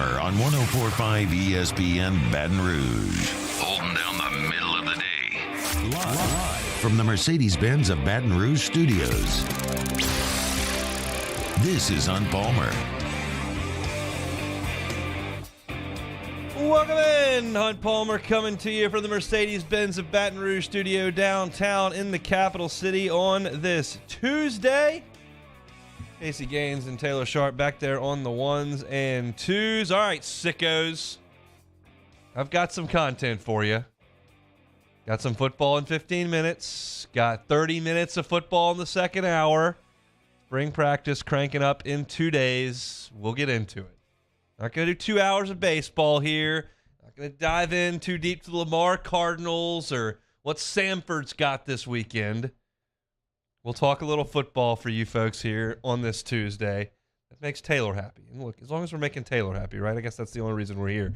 Palmer on 104.5 ESPN Baton Rouge. Holding down the middle of the day. Live from the Mercedes-Benz of Baton Rouge studios. This is Hunt Palmer. Welcome in. Hunt Palmer coming to you from the Mercedes-Benz of Baton Rouge studio downtown in the capital city on this Tuesday. Casey Gaines and Taylor Sharp back there on the ones and twos. All right, sickos. I've got some content for you. Got some football in 15 minutes. Got 30 minutes of football in the second hour. Spring practice cranking up in 2 days. We'll get into it. Not going to do 2 hours of baseball here. Not going to dive in too deep to the Lamar Cardinals or what Samford's got this weekend. We'll talk a little football for you folks here on this Tuesday. That makes Taylor happy. And look, as long as we're making Taylor happy, right? I guess that's the only reason we're here.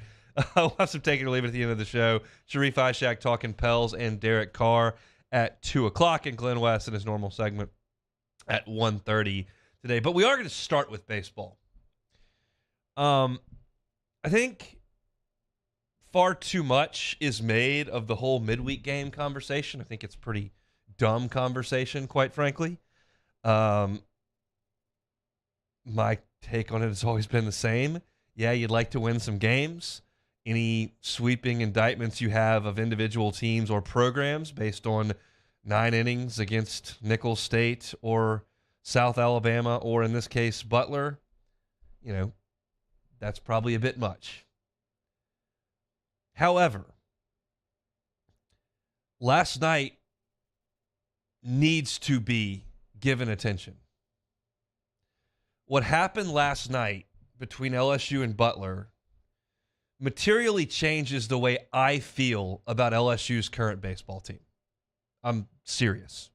We'll have some take it or leave it at the end of the show. Sharif, Ishak talking Pels and Derek Carr at 2 o'clock, and Glenn West in his normal segment at 1:30 today. But we are going to start with baseball. I think far too much is made of the whole midweek game conversation. I think it's pretty dumb conversation, quite frankly. My take on it has always been the same. Yeah, you'd like to win some games. Any sweeping indictments you have of individual teams or programs based on 9 innings against Nicholls State or South Alabama, or in this case, Butler, that's probably a bit much. However, last night needs to be given attention. What happened last night between LSU and Butler materially changes the way I feel about LSU's current baseball team. I'm serious.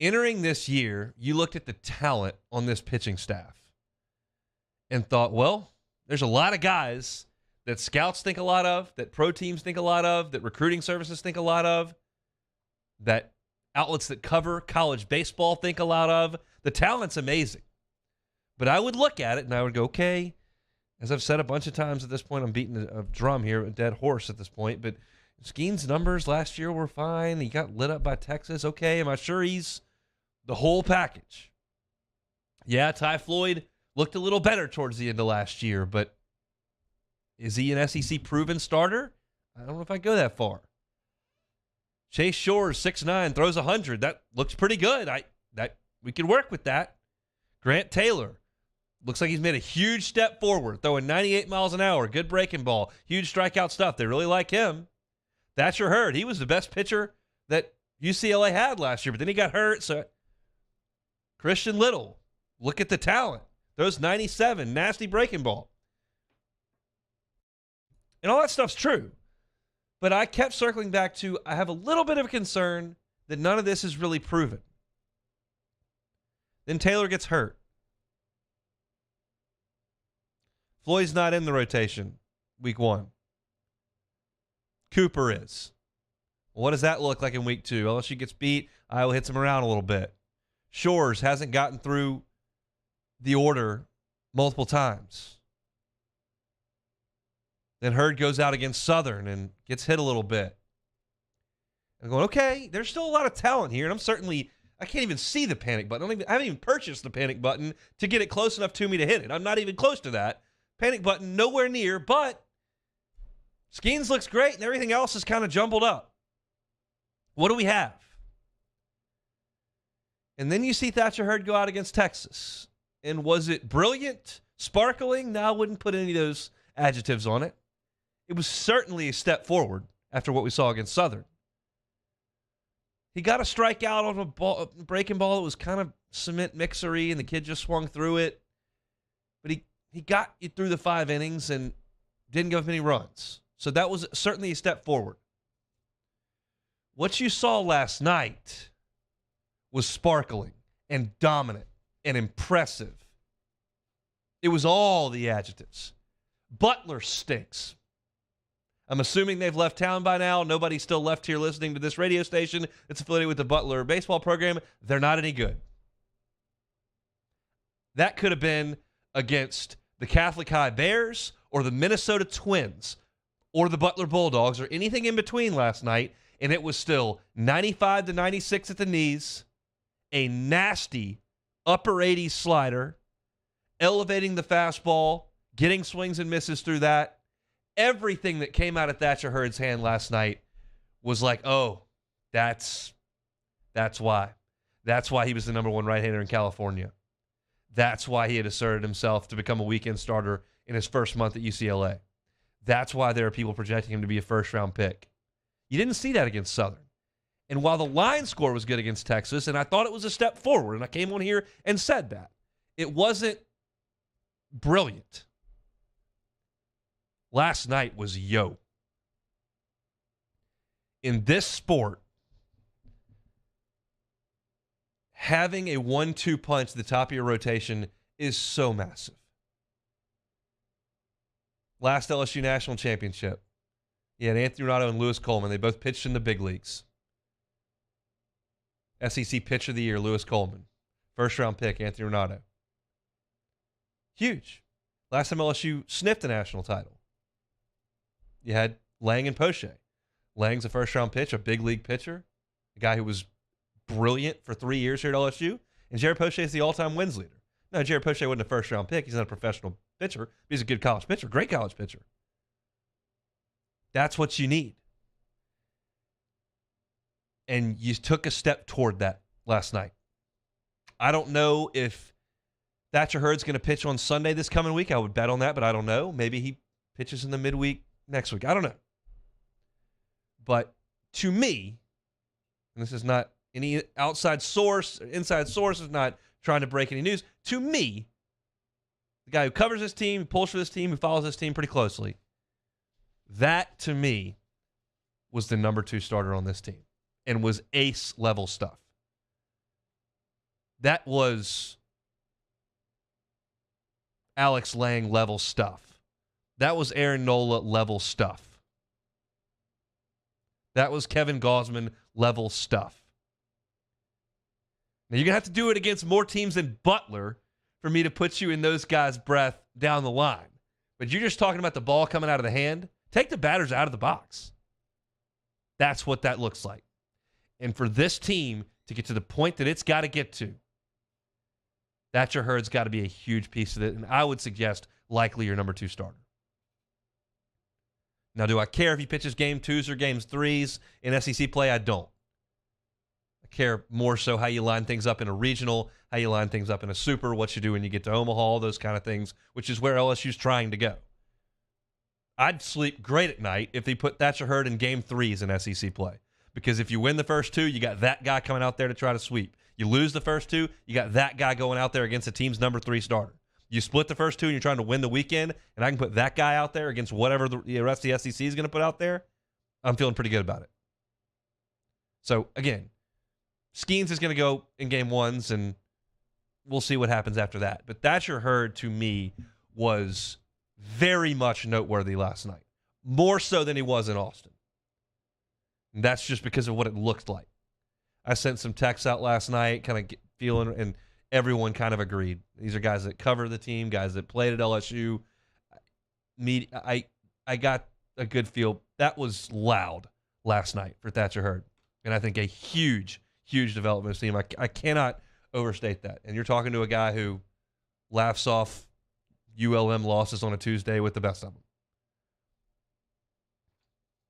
Entering this year, you looked at the talent on this pitching staff and thought, well, there's a lot of guys that scouts think a lot of, that pro teams think a lot of, that recruiting services think a lot of, that outlets that cover college baseball think a lot of. The talent's amazing. But I would look at it and I would go, okay, as I've said a bunch of times at this point, I'm beating a drum here, a dead horse at this point, but Skeen's numbers last year were fine. He got lit up by Texas. Okay, am I sure he's the whole package? Yeah, Ty Floyd looked a little better towards the end of last year, but is he an SEC proven starter? I don't know if I go that far. Chase Shores, 6'9", throws 100. That looks pretty good. We can work with that. Grant Taylor looks like he's made a huge step forward, throwing 98 miles an hour, good breaking ball, huge strikeout stuff. They really like him. Thatcher Hurd, he was the best pitcher that UCLA had last year, but then he got hurt. So Christian Little, look at the talent. Throws 97, nasty breaking ball. And all that stuff's true. But I kept circling back to, I have a little bit of a concern that none of this is really proven. Then Taylor gets hurt. Floyd's not in the rotation week 1. Cooper is. Well, what does that look like in week 2? LSU gets beat. Iowa hits him around a little bit. Shores hasn't gotten through the order multiple times. Then Hurd goes out against Southern and gets hit a little bit. I'm going, okay, there's still a lot of talent here, and I can't even see the panic button. I haven't even purchased the panic button to get it close enough to me to hit it. I'm not even close to that. Panic button nowhere near, but Skeens looks great, and everything else is kind of jumbled up. What do we have? And then you see Thatcher Hurd go out against Texas. And was it brilliant, sparkling? No, I wouldn't put any of those adjectives on it. It was certainly a step forward after what we saw against Southern. He got a strikeout on a breaking ball that was kind of cement mixery, and the kid just swung through it. But he got you through the 5 innings and didn't give up any runs. So that was certainly a step forward. What you saw last night was sparkling and dominant and impressive. It was all the adjectives. Butler stinks. I'm assuming they've left town by now. Nobody's still left here listening to this radio station that's affiliated with the Butler baseball program. They're not any good. That could have been against the Catholic High Bears or the Minnesota Twins or the Butler Bulldogs or anything in between last night, and it was still 95 to 96 at the knees, a nasty upper 80s slider, elevating the fastball, getting swings and misses through that. Everything that came out of Thatcher Hurd's hand last night was like, oh, that's why. That's why he was the number one right-hander in California. That's why he had asserted himself to become a weekend starter in his first month at UCLA. That's why there are people projecting him to be a first-round pick. You didn't see that against Southern. And while the line score was good against Texas, and I thought it was a step forward, and I came on here and said that, it wasn't brilliant. Last night was yo. In this sport, having a 1-2 punch at the top of your rotation is so massive. Last LSU National Championship, you had Anthony Renato and Lewis Coleman. They both pitched in the big leagues. SEC Pitcher of the Year, Lewis Coleman. First-round pick, Anthony Renato. Huge. Last time LSU sniffed a national title, you had Lang and Poche. Lang's a first-round pitch, a big league pitcher, a guy who was brilliant for 3 years here at LSU, and Jared Poche is the all-time wins leader. No, Jared Poche wasn't a first-round pick. He's not a professional pitcher. He's a good college pitcher, great college pitcher. That's what you need. And you took a step toward that last night. I don't know if Thatcher Hurd's going to pitch on Sunday this coming week. I would bet on that, but I don't know. Maybe he pitches in the midweek next week. I don't know. But to me, and this is not any outside source, inside source is not trying to break any news. To me, the guy who covers this team, who pulls for this team, who follows this team pretty closely, that to me was the number 2 starter on this team and was ace level stuff. That was Alex Lang level stuff. That was Aaron Nola level stuff. That was Kevin Gausman level stuff. Now, you're going to have to do it against more teams than Butler for me to put you in those guys' breath down the line. But you're just talking about the ball coming out of the hand. Take the batters out of the box. That's what that looks like. And for this team to get to the point that it's got to get to, Thatcher Hurd's got to be a huge piece of it. And I would suggest likely your number 2 starter. Now, do I care if he pitches game 2s or games 3s in SEC play? I don't. I care more so how you line things up in a regional, how you line things up in a super, what you do when you get to Omaha, those kind of things, which is where LSU's trying to go. I'd sleep great at night if they put Thatcher Hurd in game 3s in SEC play. Because if you win the first 2, you got that guy coming out there to try to sweep. You lose the first 2, you got that guy going out there against the team's number 3 starter. You split the first 2 and you're trying to win the weekend, and I can put that guy out there against whatever the rest of the SEC is going to put out there, I'm feeling pretty good about it. So, again, Skeens is going to go in game 1s, and we'll see what happens after that. But Thatcher Hurd, to me, was very much noteworthy last night, more so than he was in Austin. And that's just because of what it looked like. I sent some texts out last night, kind of feeling, and everyone kind of agreed. These are guys that cover the team, guys that played at LSU. I got a good feel. That was loud last night for Thatcher Hurd. And I think a huge, huge development team. I cannot overstate that. And you're talking to a guy who laughs off ULM losses on a Tuesday with the best of them.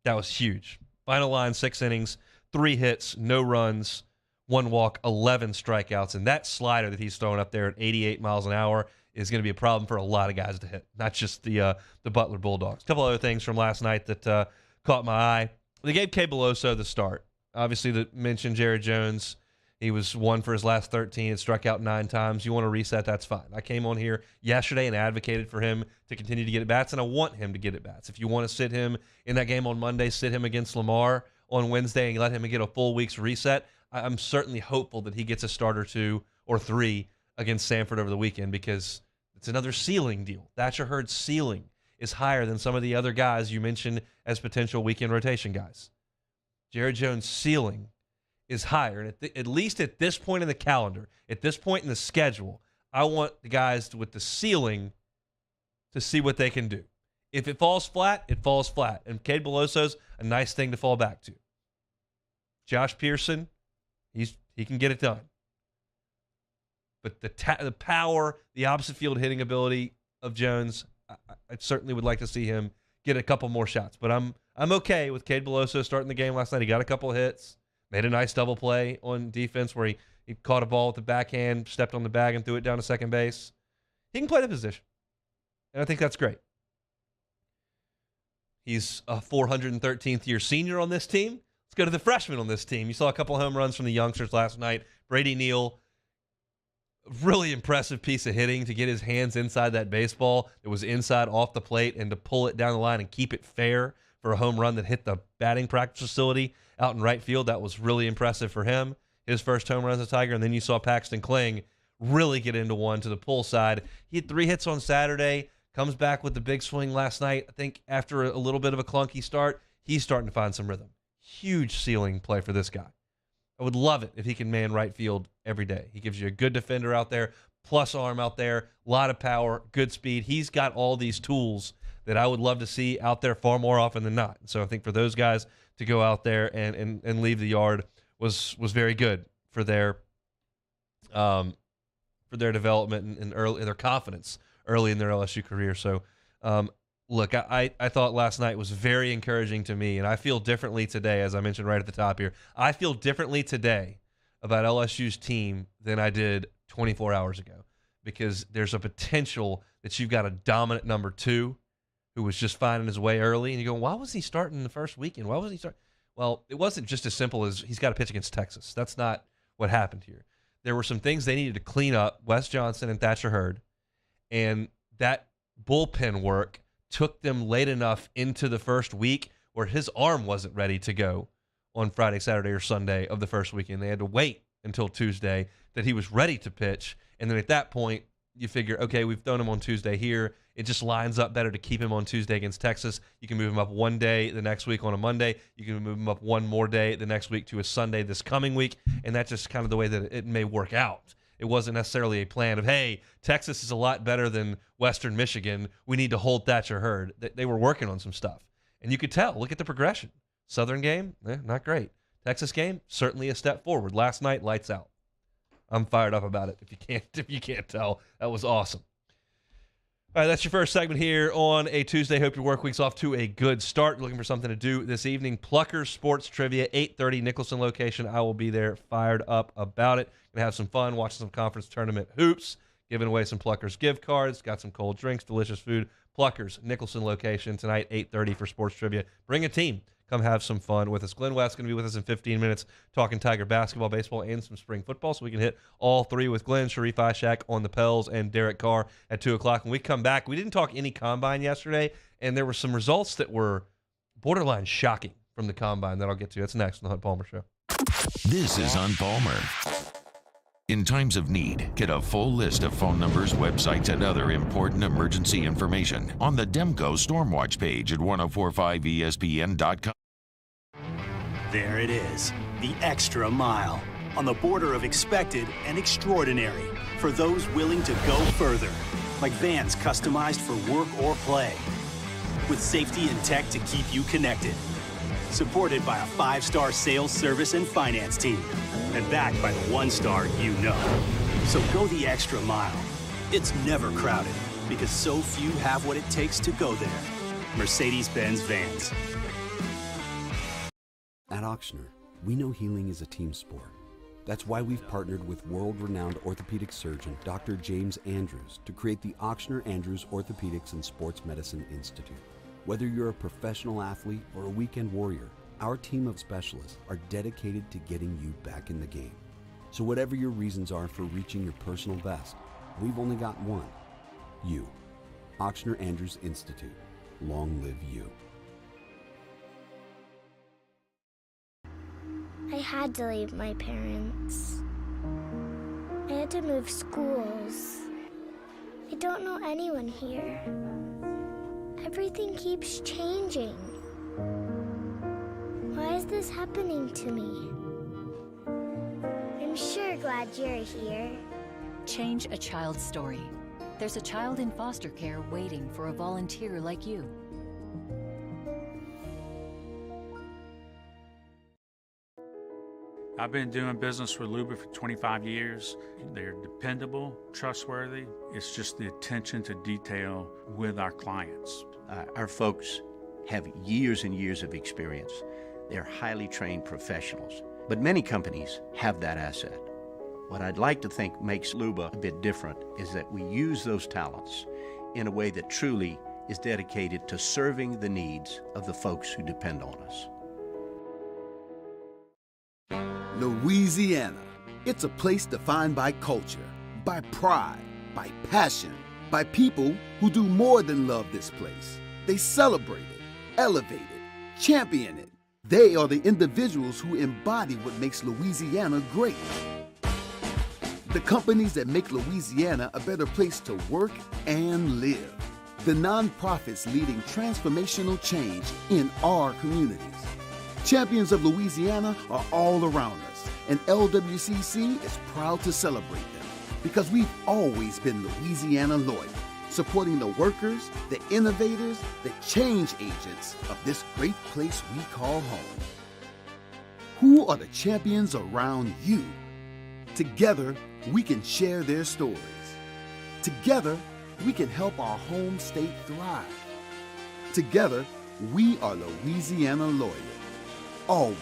That was huge. Final line, 6 innings, 3 hits, no runs, 1 walk, 11 strikeouts. And that slider that he's throwing up there at 88 miles an hour is going to be a problem for a lot of guys to hit, not just the Butler Bulldogs. A couple other things from last night that caught my eye. They gave K. Beloso the start. Obviously, the mentioned Jared Jones. He was 1 for his last 13. It struck out 9 times. You want to reset, that's fine. I came on here yesterday and advocated for him to continue to get at bats, and I want him to get at bats. If you want to sit him in that game on Monday, sit him against Lamar on Wednesday and let him get a full week's reset, I'm certainly hopeful that he gets a start or 2 or 3 against Samford over the weekend because it's another ceiling deal. Thatcher Hurd's ceiling is higher than some of the other guys you mentioned as potential weekend rotation guys. Jared Jones' ceiling is higher. And at least at this point in the calendar, at this point in the schedule, I want the guys with the ceiling to see what they can do. If it falls flat, it falls flat. And Cade Beloso's a nice thing to fall back to. Josh Pearson, he can get it done. But the power, the opposite field hitting ability of Jones, I certainly would like to see him get a couple more shots. But I'm okay with Cade Beloso starting the game last night. He got a couple of hits, made a nice double play on defense where he caught a ball with the backhand, stepped on the bag, and threw it down to second base. He can play the position, and I think that's great. He's a 413th year senior on this team. Let's go to the freshmen on this team. You saw a couple of home runs from the youngsters last night. Brady Neal, really impressive piece of hitting to get his hands inside that baseball. It was inside off the plate and to pull it down the line and keep it fair for a home run that hit the batting practice facility out in right field. That was really impressive for him. His first home run as a Tiger. And then you saw Paxton Kling really get into one to the pull side. He had 3 hits on Saturday, comes back with the big swing last night. I think after a little bit of a clunky start, he's starting to find some rhythm. Huge ceiling play for this guy. I would love it if he can man right field every day. He gives you a good defender out there, plus arm out there, a lot of power, good speed. He's got all these tools that I would love to see out there far more often than not. So I think for those guys to go out there and leave the yard was very good for their development and early their confidence early in their LSU career. So look, I thought last night was very encouraging to me, and I feel differently today, as I mentioned right at the top here. I feel differently today about LSU's team than I did 24 hours ago, because there's a potential that you've got a dominant number 2 who was just finding his way early, and you go, why was he starting the first weekend? Why was he starting? Well, it wasn't just as simple as he's got to pitch against Texas. That's not what happened here. There were some things they needed to clean up, Wes Johnson and Thatcher Hurd, and that bullpen work took them late enough into the first week where his arm wasn't ready to go on Friday, Saturday, or Sunday of the first weekend. They had to wait until Tuesday that he was ready to pitch. And then at that point, you figure, okay, we've thrown him on Tuesday here. It just lines up better to keep him on Tuesday against Texas. You can move him up one day the next week on a Monday. You can move him up one more day the next week to a Sunday this coming week. And that's just kind of the way that it may work out. It wasn't necessarily a plan of, hey, Texas is a lot better than Western Michigan. We need to hold Thatcher Hurd. They were working on some stuff. And you could tell. Look at the progression. Southern game, not great. Texas game, certainly a step forward. Last night, lights out. I'm fired up about it. If you can't tell, that was awesome. All right, that's your first segment here on a Tuesday. Hope your work week's off to a good start. Looking for something to do this evening. Pluckers Sports Trivia, 8:30 Nicholson location. I will be there, fired up about it. Gonna have some fun, watching some conference tournament hoops, giving away some Pluckers gift cards. Got some cold drinks, delicious food. Pluckers Nicholson location tonight, 8:30 for Sports Trivia. Bring a team. Come have some fun with us. Glenn West's going to be with us in 15 minutes talking Tiger basketball, baseball, and some spring football, so we can hit all 3 with Glenn, Sharif, Ishak on the Pels, and Derek Carr at 2 o'clock. When we come back, we didn't talk any combine yesterday, and there were some results that were borderline shocking from the combine that I'll get to. That's next on the Hunt Palmer Show. This is Hunt Palmer. In times of need, get a full list of phone numbers, websites, and other important emergency information on the Demco Stormwatch page at 1045ESPN.com. There it is, the extra mile, on the border of expected and extraordinary, for those willing to go further, like vans customized for work or play, with safety and tech to keep you connected. Supported by a 5-star sales, service, and finance team. And backed by the 1-star you know. So go the extra mile. It's never crowded, because so few have what it takes to go there. Mercedes-Benz Vans. At Auctioner, we know healing is a team sport. That's why we've partnered with world-renowned orthopedic surgeon Dr. James Andrews to create the Auctioner Andrews Orthopedics and Sports Medicine Institute. Whether you're a professional athlete or a weekend warrior, our team of specialists are dedicated to getting you back in the game. So whatever your reasons are for reaching your personal best, we've only got one. You. Auctioner Andrews Institute. Long live you. I had to leave my parents. I had to move schools. I don't know anyone here. Everything keeps changing. Why is this happening to me? I'm sure glad you're here. Change a child's story. There's a child in foster care waiting for a volunteer like you. I've been doing business with Luba for 25 years. They're dependable, trustworthy. It's just the attention to detail with our clients. Our folks have years and years of experience. They're highly trained professionals. But many companies have that asset. What I'd like to think makes Luba a bit different is that we use those talents in a way that truly is dedicated to serving the needs of the folks who depend on us. Louisiana. It's a place defined by culture, by pride, by passion, by people who do more than love this place. They celebrate it, elevate it, champion it. They are the individuals who embody what makes Louisiana great. The companies that make Louisiana a better place to work and live. The nonprofits leading transformational change in our communities. Champions of Louisiana are all around us, and LWCC is proud to celebrate them because we've always been Louisiana loyal, supporting the workers, the innovators, the change agents of this great place we call home. Who are the champions around you? Together, we can share their stories. Together, we can help our home state thrive. Together, we are Louisiana loyal. Always.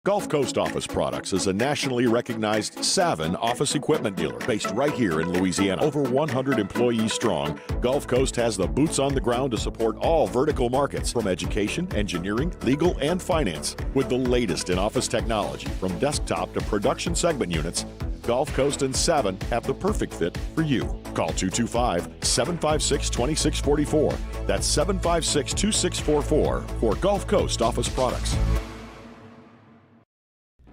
Gulf Coast Office Products is a nationally recognized Savin office equipment dealer based right here in Louisiana. Over 100 employees strong, Gulf Coast has the boots on the ground to support all vertical markets from education, engineering, legal, and finance. With the latest in office technology from desktop to production segment units, Gulf Coast and Savin have the perfect fit for you. Call 225-756-2644. That's 756-2644 for Gulf Coast Office Products.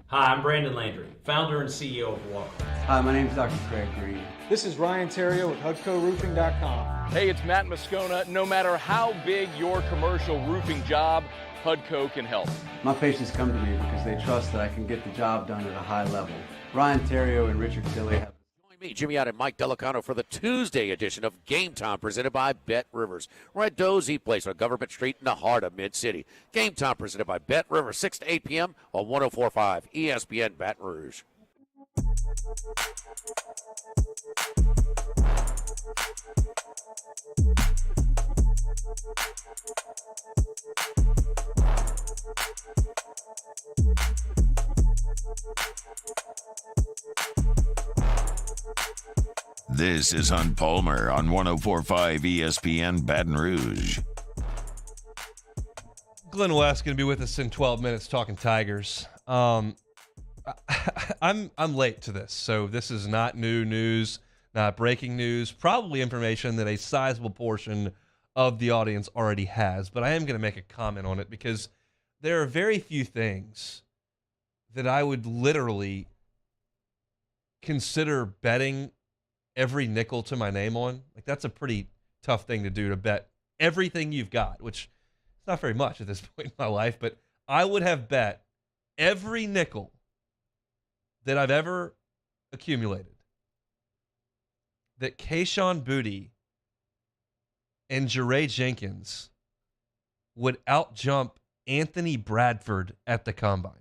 Hi, I'm Brandon Landry, founder and CEO of Walker. Hi, my name is Dr. Craig Green. This is Ryan Terrio with HUDCORoofing.com. Hey, it's Matt Moscona. No matter how big your commercial roofing job, HUDCO can help. My patients come to me because they trust that I can get the job done at a high level. Ryan Terrio and Richard Tilley have... Join me, Jimmy Out, and Mike Delicano for the Tuesday edition of Game Time presented by Bet Rivers. We're at Dozy Place on Government Street in the heart of Mid-City. Game Time presented by Bet Rivers, 6 to 8 p.m. on 104.5 ESPN Baton Rouge. This is Hunt Palmer on 104.5 ESPN Baton Rouge. Glenn West going to be with us in 12 minutes talking Tigers. I'm late to this, so this is not new news, not breaking news, probably information that a sizable portion of the audience already has, but I am going to make a comment on it because there are very few things that I would literally consider betting every nickel to my name on. Like, that's a pretty tough thing to do, to bet everything you've got, which is not very much at this point in my life, but I would have bet every nickel that I've ever accumulated that Kayshon Boutte and Jeray Jenkins would outjump Anthony Bradford at the combine.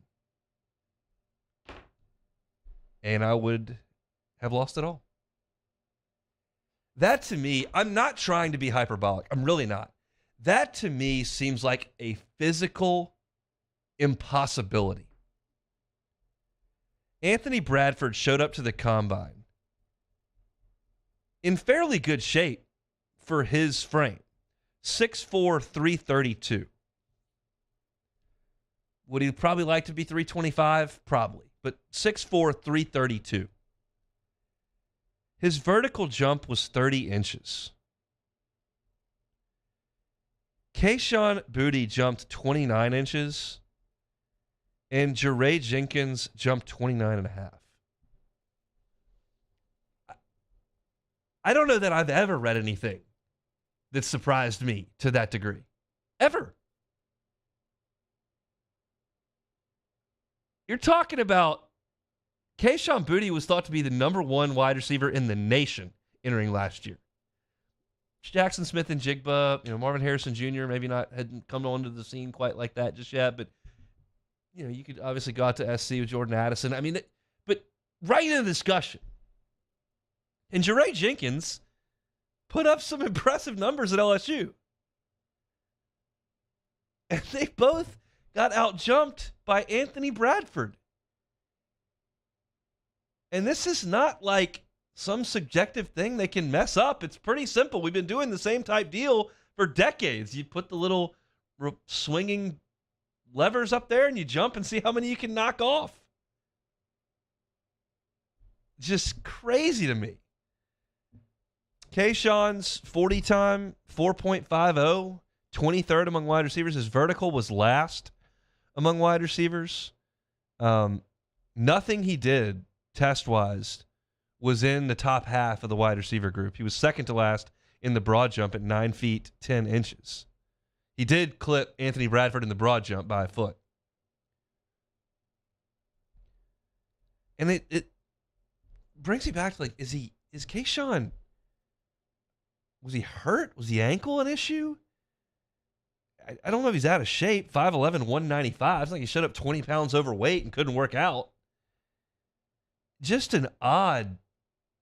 And I would have lost it all. That to me, I'm not trying to be hyperbolic. I'm really not. That to me seems like a physical impossibility. Anthony Bradford showed up to the combine in fairly good shape for his frame. 6'4", 332. Would he probably like to be 325? Probably. But 6'4", 332. His vertical jump was 30 inches. Kayshon Boutte jumped 29 inches, and Jeray Jenkins jumped 29 and a half. I don't know that I've ever read anything that surprised me to that degree. ever. You're talking about Kayshon Boutte was thought to be the number one wide receiver in the nation entering last year. Jackson Smith and Jigba, Marvin Harrison Jr. maybe hadn't come onto the scene quite like that just yet, but you could obviously go out to SC with Jordan Addison. I mean, but right in the discussion. And Jeray Jenkins put up some impressive numbers at LSU. And they both got out-jumped by Anthony Bradford. And this is not like some subjective thing they can mess up. It's pretty simple. We've been doing the same type deal for decades. You put the little swinging levers up there and you jump and see how many you can knock off. Just crazy to me. Kayshon's 40 time, 4.50, 23rd among wide receivers. His vertical was last among wide receivers. Nothing he did test-wise was in the top half of the wide receiver group. He was second to last in the broad jump at 9 feet, 10 inches. He did clip Anthony Bradford in the broad jump by a foot. And it brings me back to, like, is Kayshon, was he hurt? Was the ankle an issue? I don't know if he's out of shape. 5'11", 195. It's like he showed up 20 pounds overweight and couldn't work out. Just an odd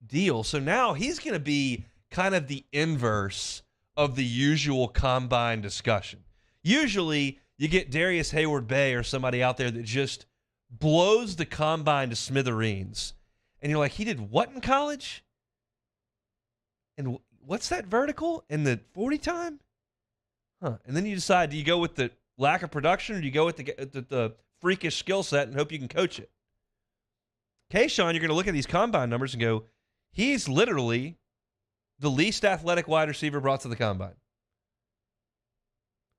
deal. So now he's going to be kind of the inverse of the usual combine discussion. Usually you get Darius Hayward-Bay or somebody out there that just blows the combine to smithereens. And you're like, he did what in college? And what's that vertical in the 40 time? Huh. And then you decide, do you go with the lack of production or do you go with the freakish skill set and hope you can coach it? Kayshon, you're going to look at these combine numbers and go, he's literally the least athletic wide receiver brought to the combine.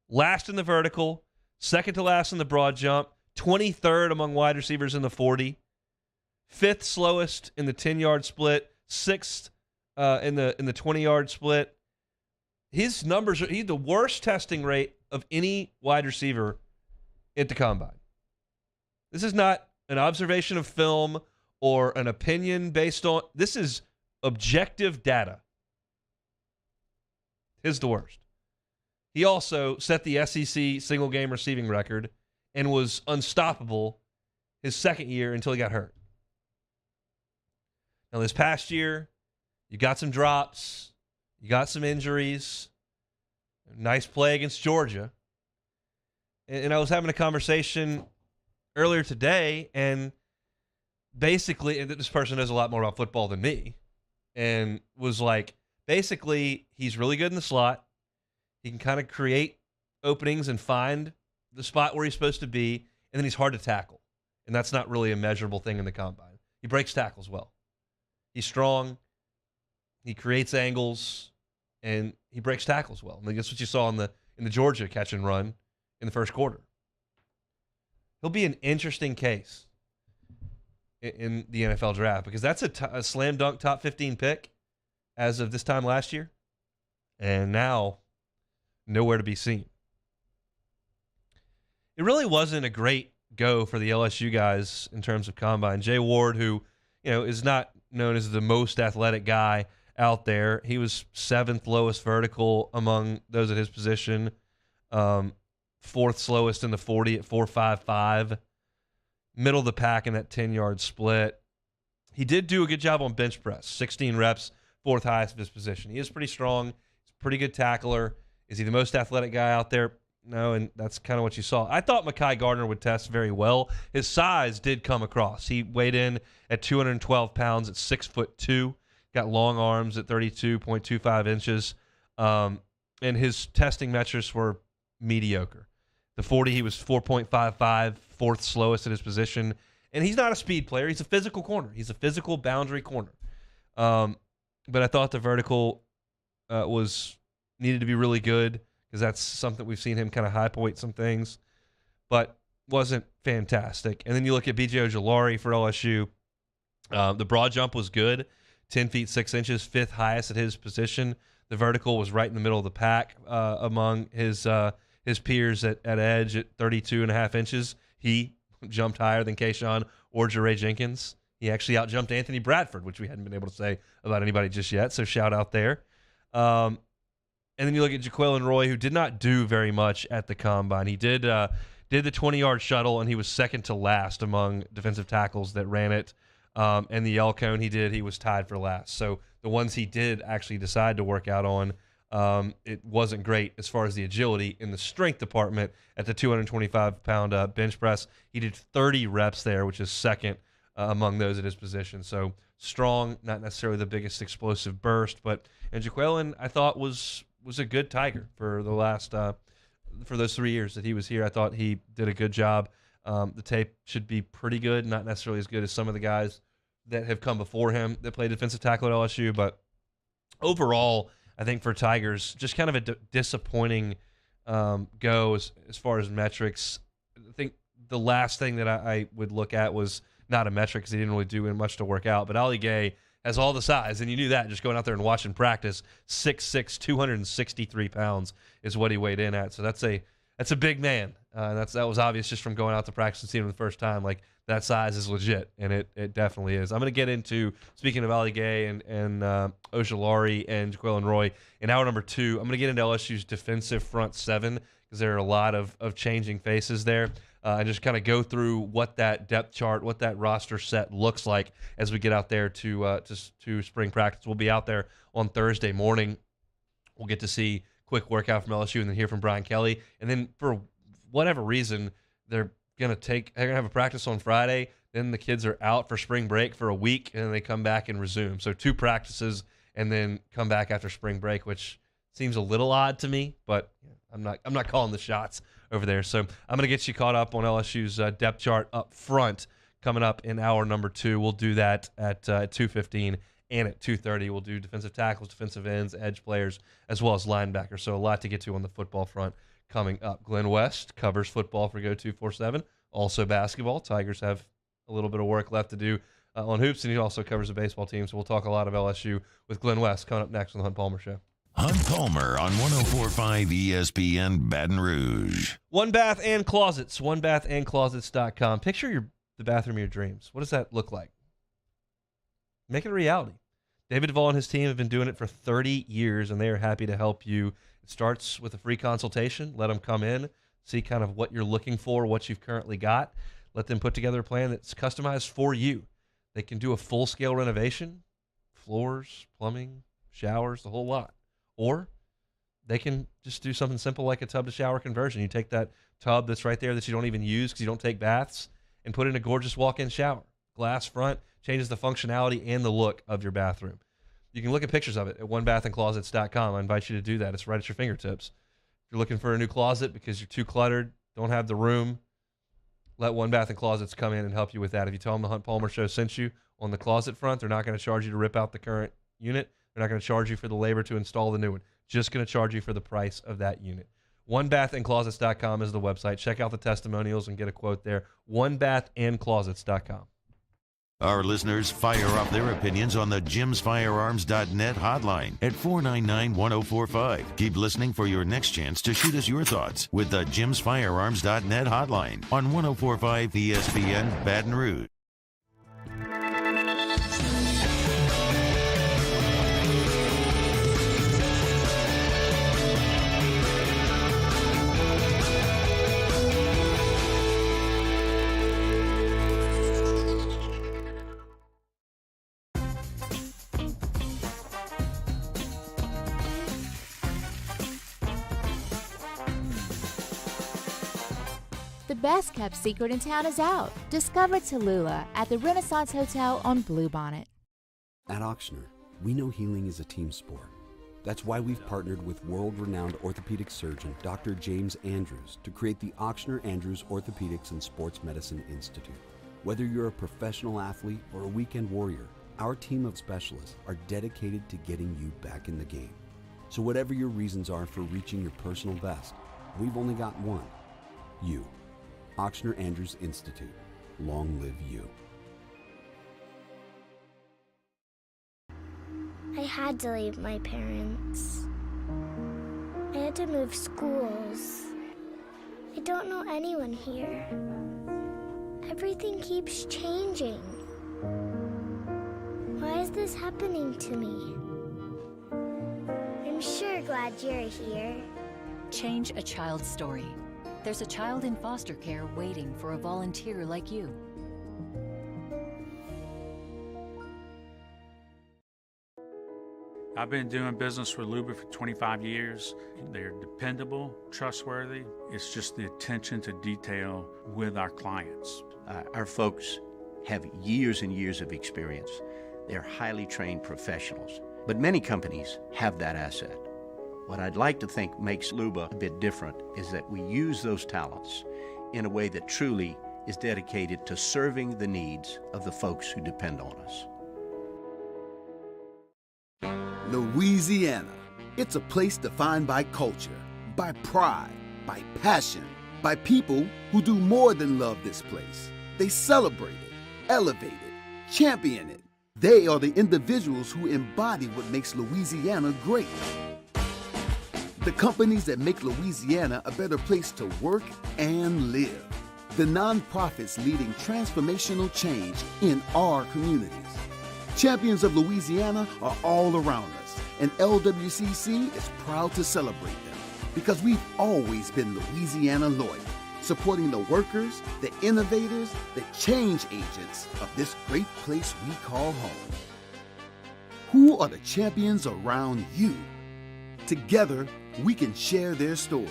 Last in the vertical, second to last in the broad jump, 23rd among wide receivers in the 40, fifth slowest in the 10-yard split, sixth in the 20-yard split. His numbers are the worst testing rate of any wide receiver at the combine. This is not an observation of film or an opinion based on, this is objective data. He's the worst. He also set the SEC single game receiving record and was unstoppable his second year until he got hurt. Now this past year, you got some drops, you got some injuries, nice play against Georgia. And I was having a conversation earlier today, and basically, and this person knows a lot more about football than me, and was like, basically, he's really good in the slot. He can kind of create openings and find the spot where he's supposed to be, and then he's hard to tackle. And that's not really a measurable thing in the combine. He breaks tackles well. He's strong. He creates angles, and he breaks tackles well. And that's what you saw in the Georgia catch and run in the first quarter. He'll be an interesting case in the NFL draft because that's a slam dunk top 15 pick as of this time last year, and now nowhere to be seen. It really wasn't a great go for the LSU guys in terms of combine. Jay Ward, who is not known as the most athletic guy out there, he was 7th lowest vertical among those at his position, 4th slowest in the 40 at 4.55, middle of the pack in that 10-yard split. He did do a good job on bench press, 16 reps, 4th highest of his position. He is pretty strong. He's a pretty good tackler. Is he the most athletic guy out there? No, and that's kind of what you saw. I thought Mekhi Gardner would test very well. His size did come across. He weighed in at 212 pounds at 6'2", got long arms at 32.25 inches, and his testing metrics were mediocre. The 40, he was 4.55, 4th slowest at his position. And he's not a speed player. He's a physical corner. He's a physical boundary corner. But I thought the vertical needed to be really good because that's something we've seen him kind of high point some things, but wasn't fantastic. And then you look at B.J. Ojulari for LSU. The broad jump was good, 10 feet 6 inches, 5th highest at his position. The vertical was right in the middle of the pack among his his peers at edge at 32.5 inches. He jumped higher than Kayshawn or Jeray Jenkins. He actually outjumped Anthony Bradford, which we hadn't been able to say about anybody just yet, so shout out there. And then you look at Jaquelin Roy, who did not do very much at the Combine. He did the 20-yard shuttle, and he was second to last among defensive tackles that ran it. And the yell cone he was tied for last. So the ones he did actually decide to work out on, it wasn't great as far as the agility. In the strength department at the 225-pound bench press, he did 30 reps there, which is second among those at his position. So strong, not necessarily the biggest explosive burst, but Jaquelin, I thought, was a good Tiger for the last for those 3 years that he was here. I thought he did a good job. The tape should be pretty good, not necessarily as good as some of the guys that have come before him that played defensive tackle at LSU, but overall, I think for Tigers, just kind of a disappointing go as far as metrics. I think the last thing that I would look at was not a metric because he didn't really do much to work out, but Ali Gay has all the size, and you knew that just going out there and watching practice. 6'6", 263 pounds is what he weighed in at, so that's a big man. That was obvious just from going out to practice and seeing him the first time. Like, that size is legit, and it definitely is. I'm going to get into, speaking of Ali Gay and Ojulari and Jaquelin Roy, in hour number 2, I'm going to get into LSU's defensive front seven because there are a lot of changing faces there. And just kind of go through what that depth chart, what that roster set looks like as we get out there to spring practice. We'll be out there on Thursday morning. We'll get to see quick workout from LSU and then hear from Brian Kelly. And then for whatever reason, they're gonna have a practice on Friday. Then the kids are out for spring break for a week, and then they come back and resume. So 2 practices and then come back after spring break, which seems a little odd to me, but I'm not calling the shots over there. So I'm going to get you caught up on LSU's depth chart up front coming up in hour number 2. We'll do that at 2:15 and at 2:30. We'll do defensive tackles, defensive ends, edge players, as well as linebackers. So a lot to get to on the football front coming up. Glenn West covers football for Go247, also basketball. Tigers have a little bit of work left to do on hoops, and he also covers the baseball team. So we'll talk a lot of LSU with Glenn West coming up next on the Hunt Palmer Show. Hunt Palmer on 104.5 ESPN Baton Rouge. One Bath and Closets, onebathandclosets.com. Picture the bathroom of your dreams. What does that look like? Make it a reality. David Duvall and his team have been doing it for 30 years, and they are happy to help you. It starts with a free consultation. Let them come in, see kind of what you're looking for, what you've currently got. Let them put together a plan that's customized for you. They can do a full-scale renovation, floors, plumbing, showers, the whole lot. Or they can just do something simple like a tub-to-shower conversion. You take that tub that's right there that you don't even use because you don't take baths and put in a gorgeous walk-in shower. Glass front, changes the functionality and the look of your bathroom. You can look at pictures of it at onebathandclosets.com. I invite you to do that. It's right at your fingertips. If you're looking for a new closet because you're too cluttered, don't have the room, let One Bath and Closets come in and help you with that. If you tell them the Hunt Palmer Show sent you on the closet front, they're not going to charge you to rip out the current unit. They're not going to charge you for the labor to install the new one. Just going to charge you for the price of that unit. OneBathAndClosets.com is the website. Check out the testimonials and get a quote there. OneBathAndClosets.com. Our listeners fire off their opinions on the JimsFirearms.net hotline at 499-1045. Keep listening for your next chance to shoot us your thoughts with the JimsFirearms.net hotline on 104.5 ESPN Baton Rouge. The best kept secret in town is out. Discover Tallulah at the Renaissance Hotel on Bluebonnet. At Ochsner, we know healing is a team sport. That's why we've partnered with world-renowned orthopedic surgeon Dr. James Andrews to create the Ochsner Andrews Orthopedics and Sports Medicine Institute. Whether you're a professional athlete or a weekend warrior, our team of specialists are dedicated to getting you back in the game. So whatever your reasons are for reaching your personal best, we've only got one: you. Ochsner Andrews Institute. Long live you. I had to leave my parents. I had to move schools. don't know anyone here. Everything keeps changing. Why is this happening to me? I'm sure glad you're here. Change a child's story. There's a child in foster care waiting for a volunteer like you. I've been doing business with Luba for 25 years. They're dependable, trustworthy. It's just the attention to detail with our clients. Our folks have years and years of experience. They're highly trained professionals. But many companies have that asset. What I'd like to think makes Luba a bit different is that we use those talents in a way that truly is dedicated to serving the needs of the folks who depend on us. Louisiana. It's a place defined by culture, by pride, by passion, by people who do more than love this place. They celebrate it, elevate it, champion it. They are the individuals who embody what makes Louisiana great. The companies that make Louisiana a better place to work and live. The nonprofits leading transformational change in our communities. Champions of Louisiana are all around us, and LWCC is proud to celebrate them because we've always been Louisiana loyal, supporting the workers, the innovators, the change agents of this great place we call home. Who are the champions around you? Together, we can share their stories.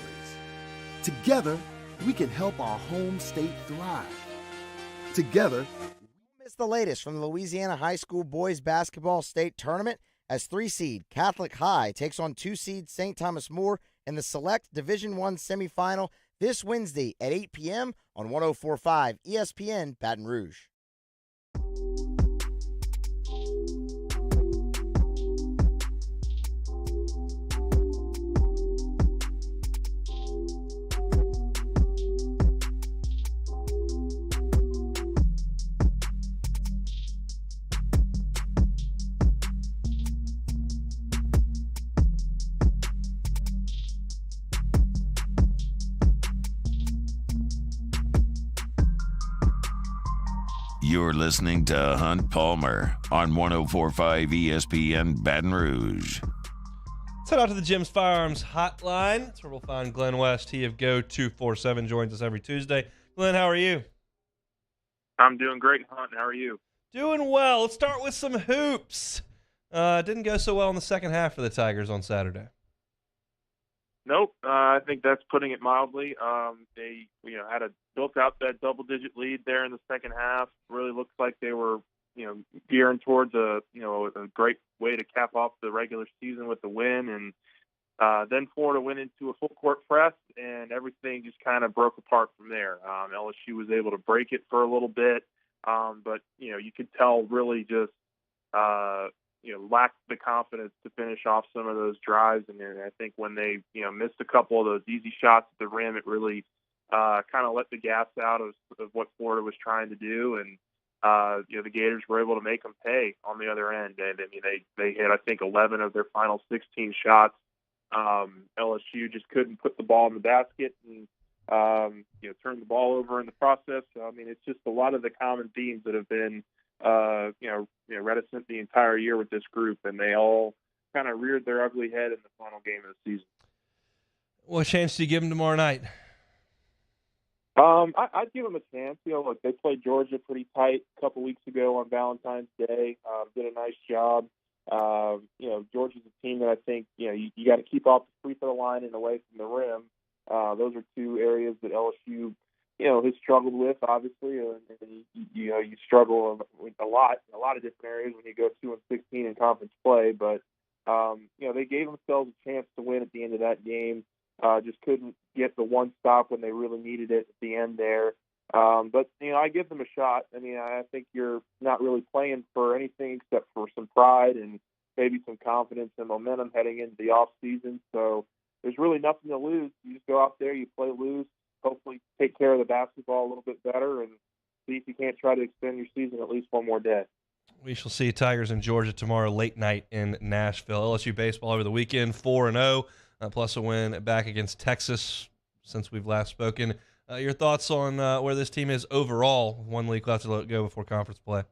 Together, we can help our home state thrive. Together, miss the latest from the Louisiana High School Boys Basketball State Tournament as 3-seed Catholic High takes on 2-seed St. Thomas More in the Select Division I semifinal this Wednesday at 8 p.m. on 104.5 ESPN Baton Rouge. You're listening to Hunt Palmer on 104.5 ESPN Baton Rouge. Let's head out to the Jim's Firearms Hotline. That's where we'll find Glenn West. He of Go 247 joins us every Tuesday. Glenn, how are you? I'm doing great, Hunt. How are you? Doing well. Let's start with some hoops. Didn't go so well in the second half for the Tigers on Saturday. Nope. I think that's putting it mildly. They, had built out that double-digit lead there in the second half. Really looks like they were, gearing towards a great way to cap off the regular season with the win. And then Florida went into a full-court press, and everything just kind of broke apart from there. LSU was able to break it for a little bit, but you could tell really just lacked the confidence to finish off some of those drives. And then I think when they, missed a couple of those easy shots at the rim, it really kind of let the gas out of what Florida was trying to do. And, the Gators were able to make them pay on the other end. And I mean, they hit, I think, 11 of their final 16 shots. LSU just couldn't put the ball in the basket and, turn the ball over in the process. So, I mean, it's just a lot of the common themes that have been, reticent the entire year with this group, and they all kind of reared their ugly head in the final game of the season. What chance do you give them tomorrow night? I'd give them a chance. Look, they played Georgia pretty tight a couple weeks ago on Valentine's Day. Did a nice job. Georgia's a team that I think, you got to keep off the free throw line and away from the rim. Those are two areas that LSU has struggled with, obviously. You struggle with a lot of different areas when you go 2-16 in conference play. But, they gave themselves a chance to win at the end of that game. Just couldn't get the one stop when they really needed it at the end there. But I give them a shot. I mean, I think you're not really playing for anything except for some pride and maybe some confidence and momentum heading into the off season. So there's really nothing to lose. You just go out there, you play loose, hopefully take care of the basketball a little bit better, and see if you can't try to extend your season at least one more day. We shall see Tigers in Georgia tomorrow late night in Nashville. LSU baseball over the weekend, 4-0, plus a win back against Texas since we've last spoken. Your thoughts on where this team is overall, 1 week left to go before conference play?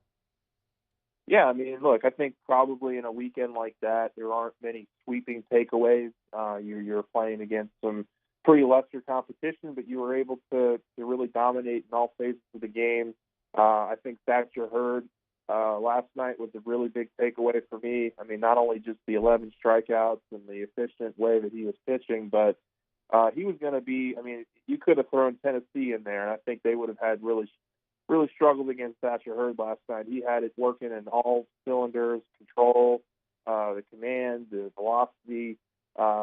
Yeah, I mean, look, I think probably in a weekend like that, there aren't many sweeping takeaways. You're playing against some pretty lesser competition, but you were able to really dominate in all phases of the game. I think Thatcher Hurd last night was a really big takeaway for me. I mean, not only just the 11 strikeouts and the efficient way that he was pitching, but he was going to be, I mean, you could have thrown Tennessee in there, and I think they would have had really struggled against Thatcher Hurd last night. He had it working in all cylinders, control, the command, the velocity.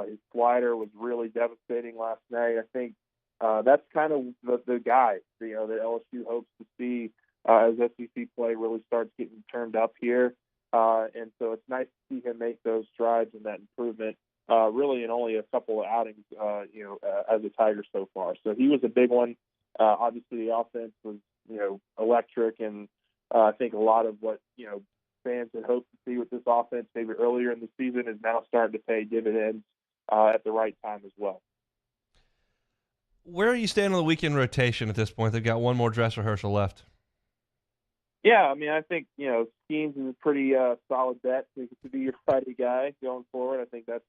His slider was really devastating last night. I think that's kind of the guy, that LSU hopes to see as SEC play really starts getting turned up here. And so it's nice to see him make those strides and that improvement really in only a couple of outings, as a Tiger so far. So he was a big one. Obviously, the offense was, electric, and I think a lot of what, fans had hoped to see with this offense maybe earlier in the season is now starting to pay dividends at the right time as well. Where are you standing on the weekend rotation at this point? They've got one more dress rehearsal left. Yeah, I mean, I think, Skeens is a pretty solid bet to be your Friday guy going forward. I think that's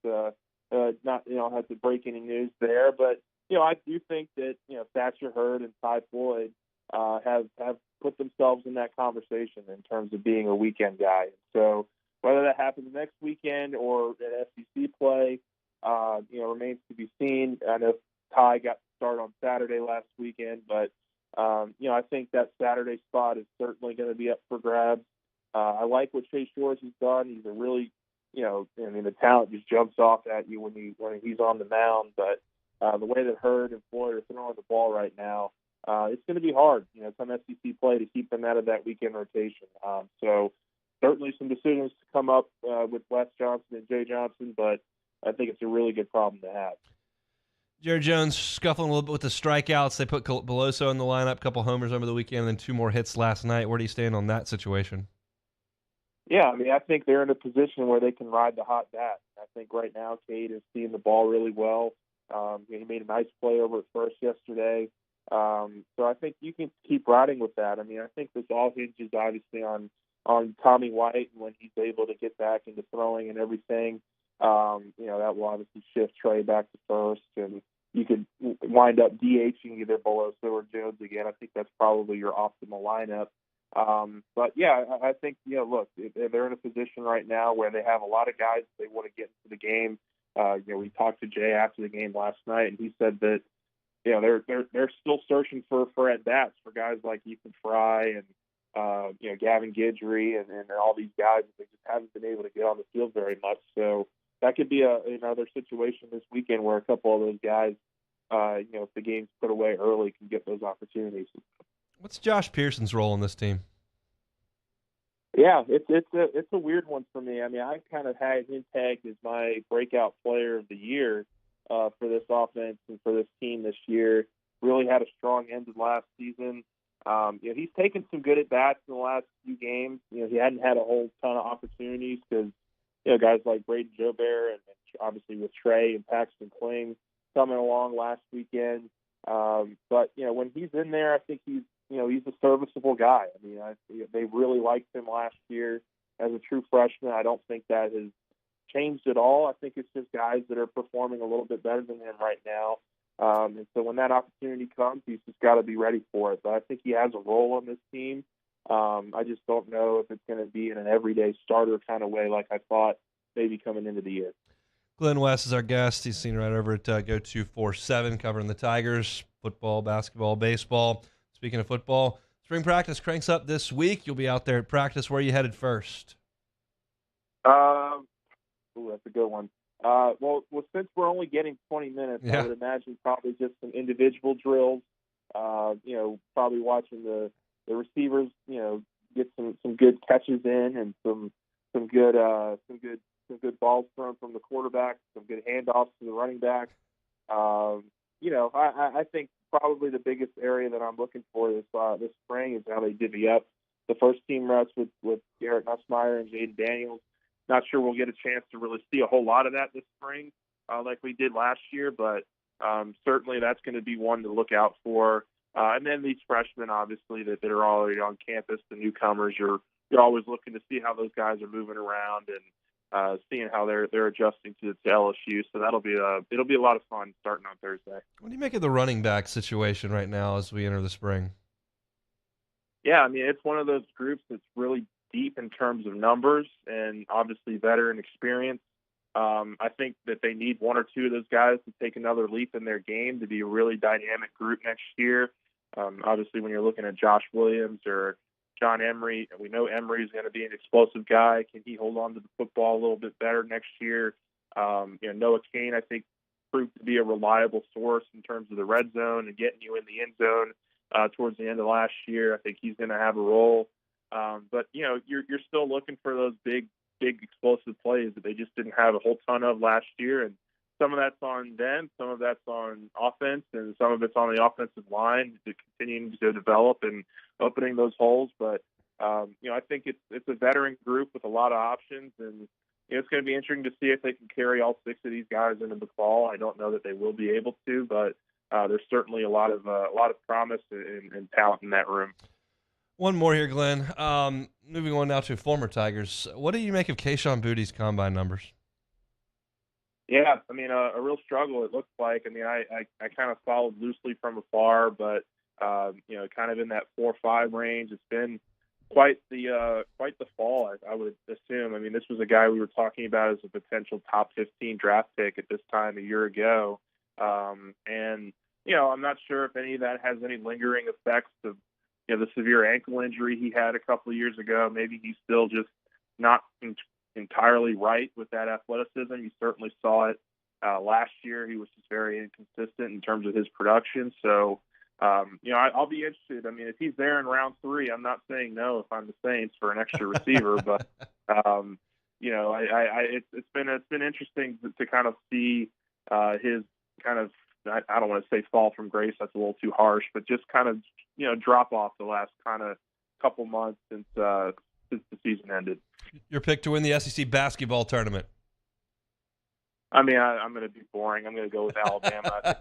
not, have to break any news there. But, I do think that, Thatcher Hurd and Ty Floyd have put themselves in that conversation in terms of being a weekend guy. So whether that happens next weekend or at SEC play, remains to be seen. I know Ty got to start on Saturday last weekend, but I think that Saturday spot is certainly going to be up for grabs. I like what Chase Shores has done. He's a really, the talent just jumps off at you when he's on the mound. But the way that Hurd and Floyd are throwing the ball right now, it's going to be hard, come SEC play, to keep them out of that weekend rotation. So certainly some decisions to come up with Wes Johnson and Jay Johnson, but I think it's a really good problem to have. Jared Jones scuffling a little bit with the strikeouts. They put Beloso in the lineup, a couple homers over the weekend, and then 2 more hits last night. Where do you stand on that situation? Yeah, I mean, I think they're in a position where they can ride the hot bat. I think right now Cade is seeing the ball really well. He made a nice play over at first yesterday. So I think you can keep riding with that. I mean, I think this all hinges obviously on Tommy White and when he's able to get back into throwing and everything. That will obviously shift Trey back to first, and you could wind up DHing either Beloso or Jones again. I think that's probably your optimal lineup. But yeah, I think, look, they're in a position right now where they have a lot of guys they want to get into the game. We talked to Jay after the game last night, and he said that, they're still searching for at bats for guys like Ethan Fry and Gavin Guidry and all these guys that they just haven't been able to get on the field very much. So that could be another situation this weekend where a couple of those guys, if the game's put away early, can get those opportunities. What's Josh Pearson's role in this team? Yeah, it's a weird one for me. I mean, I kind of had him tagged as my breakout player of the year for this offense and for this team this year. Really had a strong end of last season. He's taken some good at bats in the last few games. He hadn't had a whole ton of opportunities because guys like Braden Jobert and obviously with Trey and Paxton Kling coming along last weekend. But when he's in there, I think he's a serviceable guy. I mean, they really liked him last year as a true freshman. I don't think that has changed at all. I think it's just guys that are performing a little bit better than him right now. And so when that opportunity comes, he's just got to be ready for it. But I think he has a role on this team. I just don't know if it's going to be in an everyday starter kind of way like I thought maybe coming into the year. Glenn West is our guest. He's seen right over at Go247 covering the Tigers, football, basketball, baseball. Speaking of football, spring practice cranks up this week. You'll be out there at practice. Where are you headed first? That's a good one. Well, since we're only getting 20 minutes, I would imagine probably just some individual drills. Probably watching the receivers, get some good catches in and some good balls thrown from the quarterback, some good handoffs to the running back. I think probably the biggest area that I'm looking for this spring is how they divvy up the first team reps with Garrett Nussmeier and Jaden Daniels. Not sure we'll get a chance to really see a whole lot of that this spring like we did last year, but certainly that's going to be one to look out for. And then these freshmen, obviously, that are already on campus, the newcomers, you're always looking to see how those guys are moving around and seeing how they're adjusting to LSU. So it'll be a lot of fun starting on Thursday. What do you make of the running back situation right now as we enter the spring? Yeah, I mean, it's one of those groups that's really deep in terms of numbers and obviously veteran experience. I think that they need one or two of those guys to take another leap in their game to be a really dynamic group next year. Obviously, when you're looking at Josh Williams or John Emery, we know Emery is going to be an explosive guy. Can he hold on to the football a little bit better next year? Noah Kane, I think, proved to be a reliable source in terms of the red zone and getting you in the end zone towards the end of last year. I think he's going to have a role. But you're still looking for those big explosive plays that they just didn't have a whole ton of last year. And some of that's on them, some of that's on offense, and some of it's on the offensive line to continuing to develop and opening those holes. But, I think it's a veteran group with a lot of options, and it's going to be interesting to see if they can carry all 6 of these guys into the fall. I don't know that they will be able to, but there's certainly a lot of promise and talent in that room. One more here, Glenn. Moving on now to former Tigers. What do you make of Kayshon Boutte's combine numbers? Yeah, I mean, a real struggle, it looks like. I mean, I kind of followed loosely from afar, but, kind of in that 4.5 range. It's been quite the fall, I would assume. I mean, this was a guy we were talking about as a potential top 15 draft pick at this time a year ago. And, I'm not sure if any of that has any lingering effects of, the severe ankle injury he had a couple of years ago. Maybe he's still just not entirely right with that athleticism. You certainly saw it last year. He was just very inconsistent in terms of his production. So, I'll be interested. I mean, if he's there in round 3, I'm not saying no if I'm the Saints for an extra receiver, but it's been interesting to kind of see his kind of, I don't want to say fall from grace. That's a little too harsh, but just kind of, drop off the last kind of couple months since the season ended. Your pick to win the SEC basketball tournament? I mean, I'm going to be boring. I'm going to go with Alabama.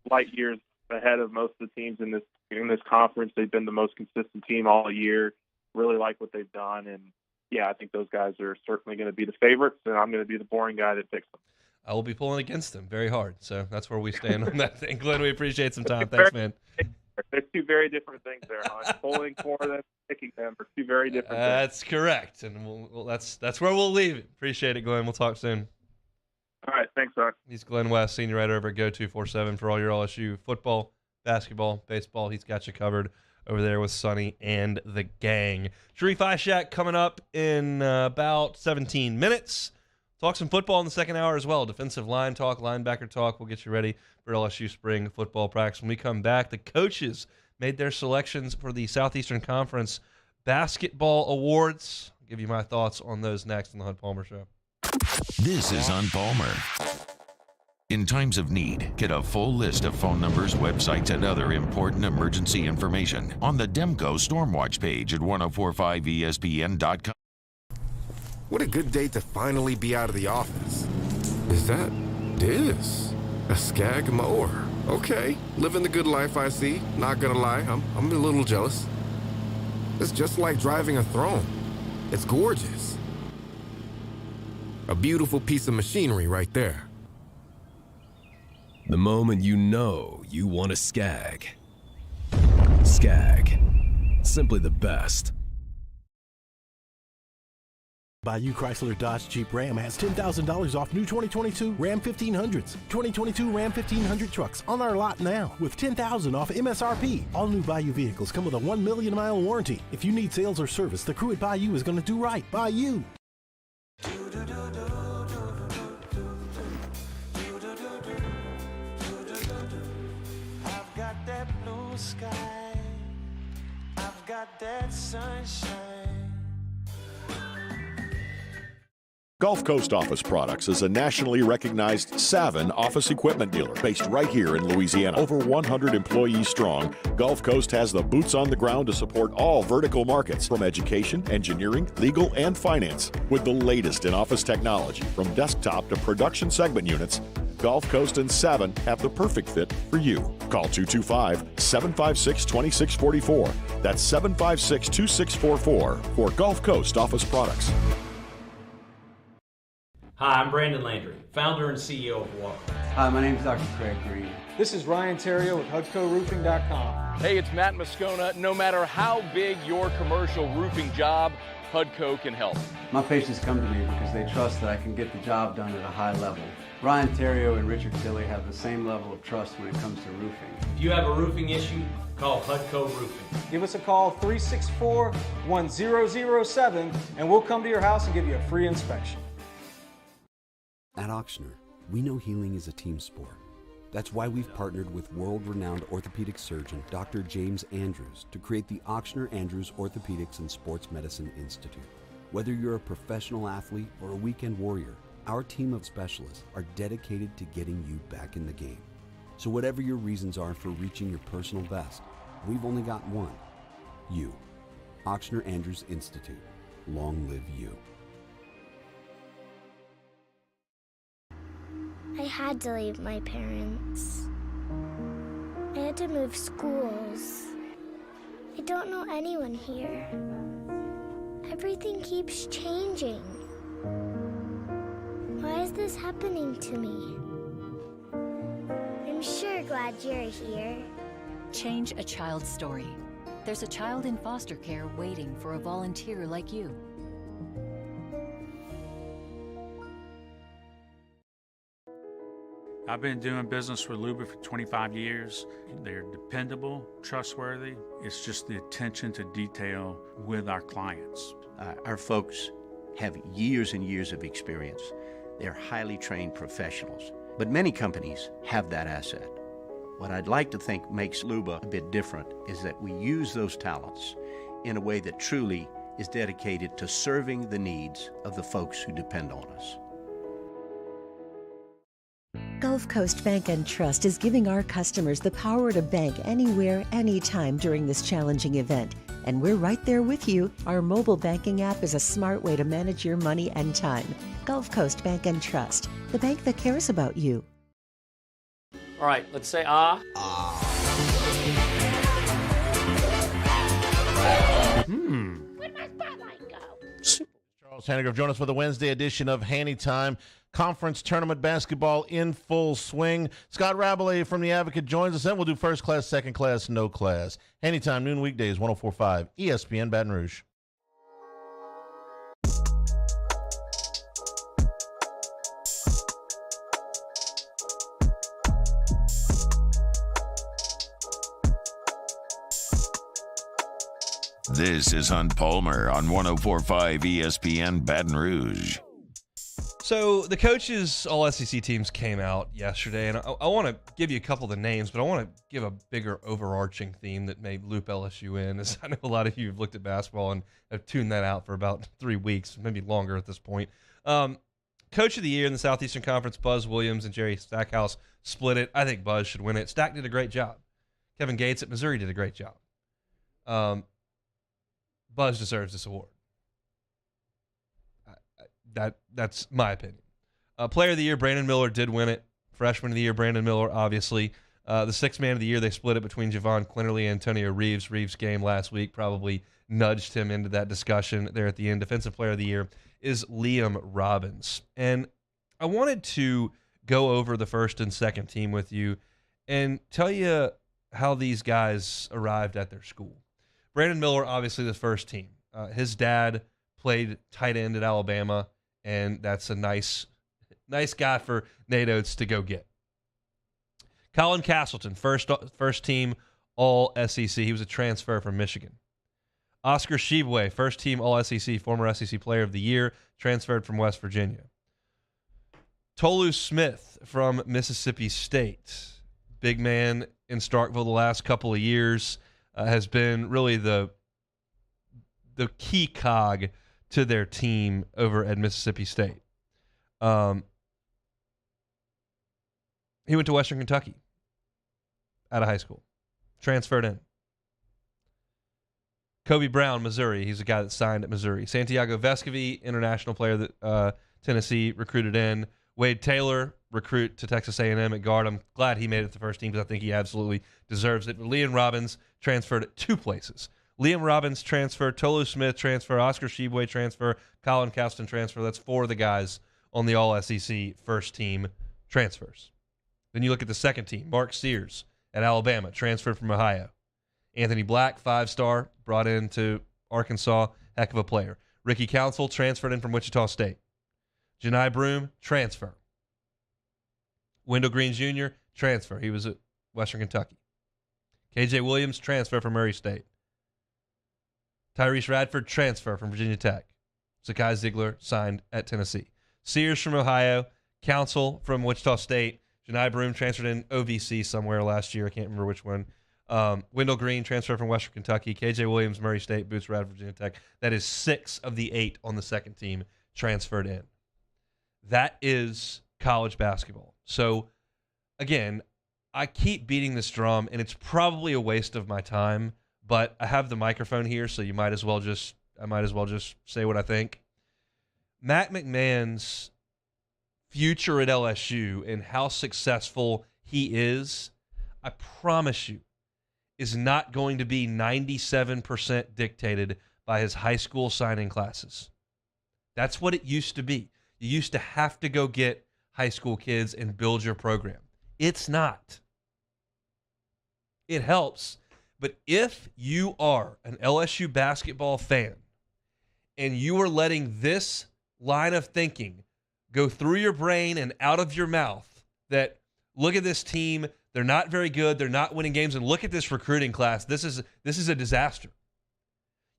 Light years ahead of most of the teams in this conference. They've been the most consistent team all year. Really like what they've done, and yeah, I think those guys are certainly going to be the favorites, and I'm going to be the boring guy that picks them. I will be pulling against them very hard, so that's where we stand on that thing. Glenn, we appreciate some time. Thanks, man. There's 2 very different things there, huh? Pulling for them, picking them are 2 very different things. That's correct, and that's where we'll leave it. Appreciate it, Glenn. We'll talk soon. All right, thanks, Doc. He's Glenn West, senior writer over at Go247 for all your LSU football, basketball, baseball. He's got you covered over there with Sonny and the gang. Sharif Ishak coming up in about 17 minutes. Talk some football in the second hour as well. Defensive line talk, linebacker talk. We'll get you ready for LSU spring football practice. When we come back, the coaches made their selections for the Southeastern Conference Basketball Awards. I'll give you my thoughts on those next on the Hunt Palmer Show. This is On Palmer. In times of need, get a full list of phone numbers, websites, and other important emergency information on the Demco Stormwatch page at 1045ESPN.com. What a good day to finally be out of the office. Is that this? A Skag mower. Okay, living the good life I see. Not gonna lie, I'm a little jealous. It's just like driving a throne. It's gorgeous. A beautiful piece of machinery right there. The moment you know you want a Skag. Skag. Simply the best. Bayou Chrysler Dodge Jeep Ram has $10,000 off new 2022 Ram 1500s. 2022 Ram 1500 trucks on our lot now with $10,000 off MSRP. All new Bayou vehicles come with a 1 million mile warranty. If you need sales or service, the crew at Bayou is going to do right by you. I've got that blue sky. I've got that sunshine. Gulf Coast Office Products is a nationally recognized Savin office equipment dealer based right here in Louisiana. Over 100 employees strong, Gulf Coast has the boots on the ground to support all vertical markets from education, engineering, legal, and finance. With the latest in office technology, from desktop to production segment units, Gulf Coast and Savin have the perfect fit for you. Call 225-756-2644. That's 756-2644 for Gulf Coast office products. Hi, I'm Brandon Landry, founder and CEO of Walker. Hi, my name is Dr. Craig Green. This is Ryan Terrio with HudcoRoofing.com. Hey, it's Matt Moscona. No matter how big your commercial roofing job, Hudco can help. My patients come to me because they trust that I can get the job done at a high level. Ryan Terrio and Richard Tilley have the same level of trust when it comes to roofing. If you have a roofing issue, call Hudco Roofing. Give us a call, 364-1007, and we'll come to your house and give you a free inspection. At Auctioner, we know healing is a team sport. That's why we've partnered with world-renowned orthopedic surgeon Dr. James Andrews to create the Auctioner Andrews Orthopedics and Sports Medicine Institute. Whether you're a professional athlete or a weekend warrior, our team of specialists are dedicated to getting you back in the game. So whatever your reasons are for reaching your personal best, we've only got one: you. Auctioner Andrews Institute. Long live you. I had to leave my parents. I had to move schools. I don't know anyone here. Everything keeps changing. Why is this happening to me? I'm sure glad you're here. Change a child's story. There's a child in foster care waiting for a volunteer like you. I've been doing business with Luba for 25 years. They're dependable, trustworthy. It's just the attention to detail with our clients. Our folks have years and years of experience. They're highly trained professionals, but many companies have that asset. What I'd like to think makes Luba a bit different is that we use those talents in a way that truly is dedicated to serving the needs of the folks who depend on us. Gulf Coast Bank and Trust is giving our customers the power to bank anywhere, anytime during this challenging event. And we're right there with you. Our mobile banking app is a smart way to manage your money and time. Gulf Coast Bank and Trust, the bank that cares about you. All right, let's say ah. Where'd my spotlight go? Charles Hannigrove, join us for the Wednesday edition of Hanny Time. Conference tournament basketball in full swing. Scott Rabelais from The Advocate joins us, and we'll do first class, second class, no class. Hanny Time, noon weekdays, 104.5 ESPN Baton Rouge. This is Hunt Palmer on 104.5 ESPN Baton Rouge. So the coaches, all SEC teams came out yesterday, and I want to give you a couple of the names, but I want to give a bigger overarching theme that may loop LSU in, as I know a lot of you have looked at basketball and have tuned that out for about 3 weeks, maybe longer at this point. Coach of the Year in the Southeastern Conference, Buzz Williams and Jerry Stackhouse split it. I think Buzz should win it. Stack did a great job. Kevin Gates at Missouri did a great job. Buzz deserves this award. That's my opinion. Player of the Year, Brandon Miller did win it. Freshman of the Year, Brandon Miller, obviously. The Sixth Man of the Year, they split it between Javon Clinnerly and Antonio Reeves. Reeves' game last week probably nudged him into that discussion there at the end. Defensive Player of the Year is Liam Robbins. And I wanted to go over the first and second team with you and tell you how these guys arrived at their school. Brandon Miller, obviously the first team. His dad played tight end at Alabama, and that's a nice guy for Nate Oates to go get. Colin Castleton, first team All-SEC. He was a transfer from Michigan. Oscar Tshiebwe, first team All-SEC, former SEC Player of the Year, transferred from West Virginia. Tolu Smith from Mississippi State. Big man in Starkville the last couple of years. Has been really the key cog to their team over at Mississippi State. He went to Western Kentucky out of high school. Transferred in. Kobe Brown, Missouri. He's a guy that signed at Missouri. Santiago Vescovi, international player that Tennessee recruited in. Wade Taylor, recruit to Texas A&M at guard. I'm glad he made it to the first team because I think he absolutely deserves it. But Liam Robbins transferred 2 places. Liam Robbins transfer, Tolu Smith transfer, Oscar Sheboy transfer, Colin Castleton transfer. That's 4 of the guys on the All-SEC first team transfers. Then you look at the second team. Mark Sears at Alabama, transferred from Ohio. Anthony Black, 5-star, brought into Arkansas, heck of a player. Ricky Council, transferred in from Wichita State. Janai Broom, transfer. Wendell Green Jr., transfer. He was at Western Kentucky. KJ Williams, transfer from Murray State. Tyrese Radford, transfer from Virginia Tech. Zakai Ziegler, signed at Tennessee. Sears from Ohio. Council from Wichita State. Janai Broom transferred in OVC somewhere last year. I can't remember which one. Wendell Green, transfer from Western Kentucky. KJ Williams, Murray State. Boots Radford, Virginia Tech. That is 6 of the 8 on the second team transferred in. That is college basketball. So, again, I keep beating this drum, and it's probably a waste of my time, but I have the microphone here, so I might as well just say what I think. Matt McMahon's future at LSU and how successful he is, I promise you, is not going to be 97% dictated by his high school signing classes. That's what it used to be. You used to have to go get high school kids and build your program. It's not. It helps. But if you are an LSU basketball fan and you are letting this line of thinking go through your brain and out of your mouth that, look at this team, they're not very good, they're not winning games, and look at this recruiting class, this is a disaster.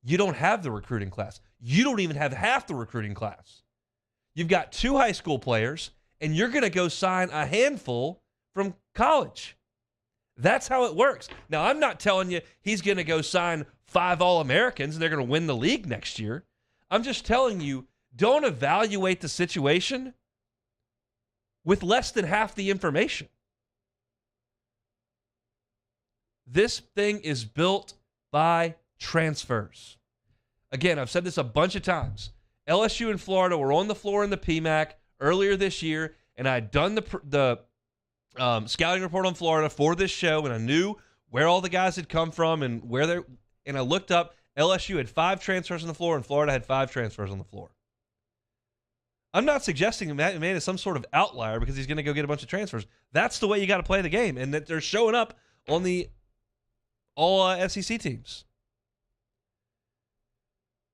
You don't have the recruiting class. You don't even have half the recruiting class. You've got 2 high school players, and you're going to go sign a handful from college. That's how it works. Now, I'm not telling you he's going to go sign 5 All-Americans and they're going to win the league next year. I'm just telling you, don't evaluate the situation with less than half the information. This thing is built by transfers. Again, I've said this a bunch of times. LSU and Florida were on the floor in the PMAC earlier this year, and I had done the scouting report on Florida for this show, and I knew where all the guys had come from and where they're. And I looked up, LSU had 5 transfers on the floor, and Florida had 5 transfers on the floor. I'm not suggesting that Matt McMahon is some sort of outlier because he's going to go get a bunch of transfers. That's the way you got to play the game, and that they're showing up on the all SEC teams.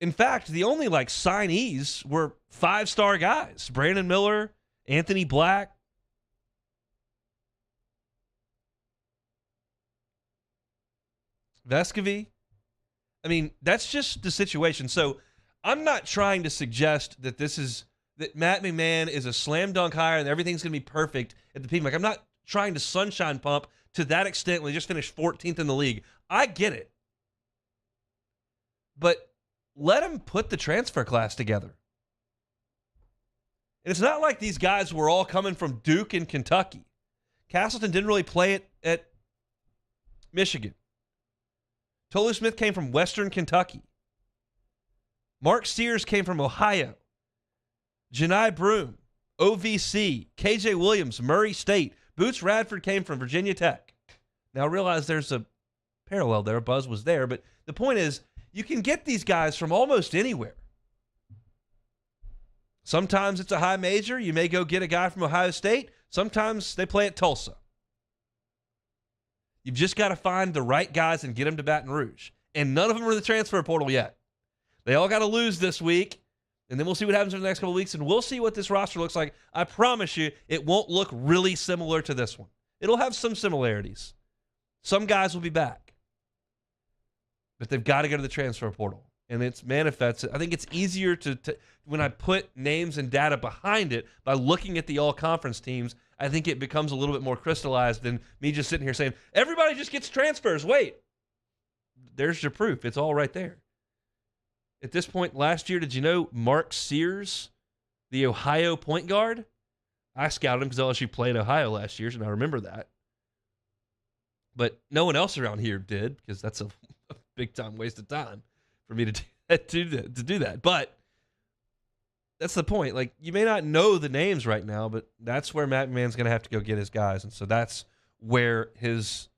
In fact, the only signees were 5-star guys: Brandon Miller, Anthony Black. Vescovy. I mean, that's just the situation. So I'm not trying to suggest that that Matt McMahon is a slam dunk hire and everything's going to be perfect at the PMAC. I'm not trying to sunshine pump to that extent when they just finished 14th in the league. I get it. But let him put the transfer class together. And it's not like these guys were all coming from Duke and Kentucky. Castleton didn't really play it at Michigan. Tolu Smith came from Western Kentucky. Mark Sears came from Ohio. Janai Broom, OVC. KJ Williams, Murray State. Boots Radford came from Virginia Tech. Now, I realize there's a parallel there. Buzz was there. But the point is, you can get these guys from almost anywhere. Sometimes it's a high major. You may go get a guy from Ohio State. Sometimes they play at Tulsa. You've just got to find the right guys and get them to Baton Rouge. And none of them are in the transfer portal yet. They all got to lose this week, and then we'll see what happens in the next couple of weeks, and we'll see what this roster looks like. I promise you, it won't look really similar to this one. It'll have some similarities. Some guys will be back. But they've got to go to the transfer portal. And it's manifests. I think it's easier to when I put names and data behind it by looking at the all-conference teams, I think it becomes a little bit more crystallized than me just sitting here saying, everybody just gets transfers. Wait. There's your proof. It's all right there. At this point last year, did you know Mark Sears, the Ohio point guard? I scouted him because LSU played Ohio last year, and I remember that. But no one else around here did, because that's a big-time waste of time for me to do that. But that's the point. Like, you may not know the names right now, but that's where Matt McMahon's going to have to go get his guys. And so that's where his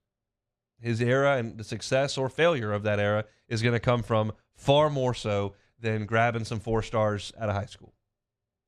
era and the success or failure of that era is going to come from, far more so than grabbing some 4 stars out of high school.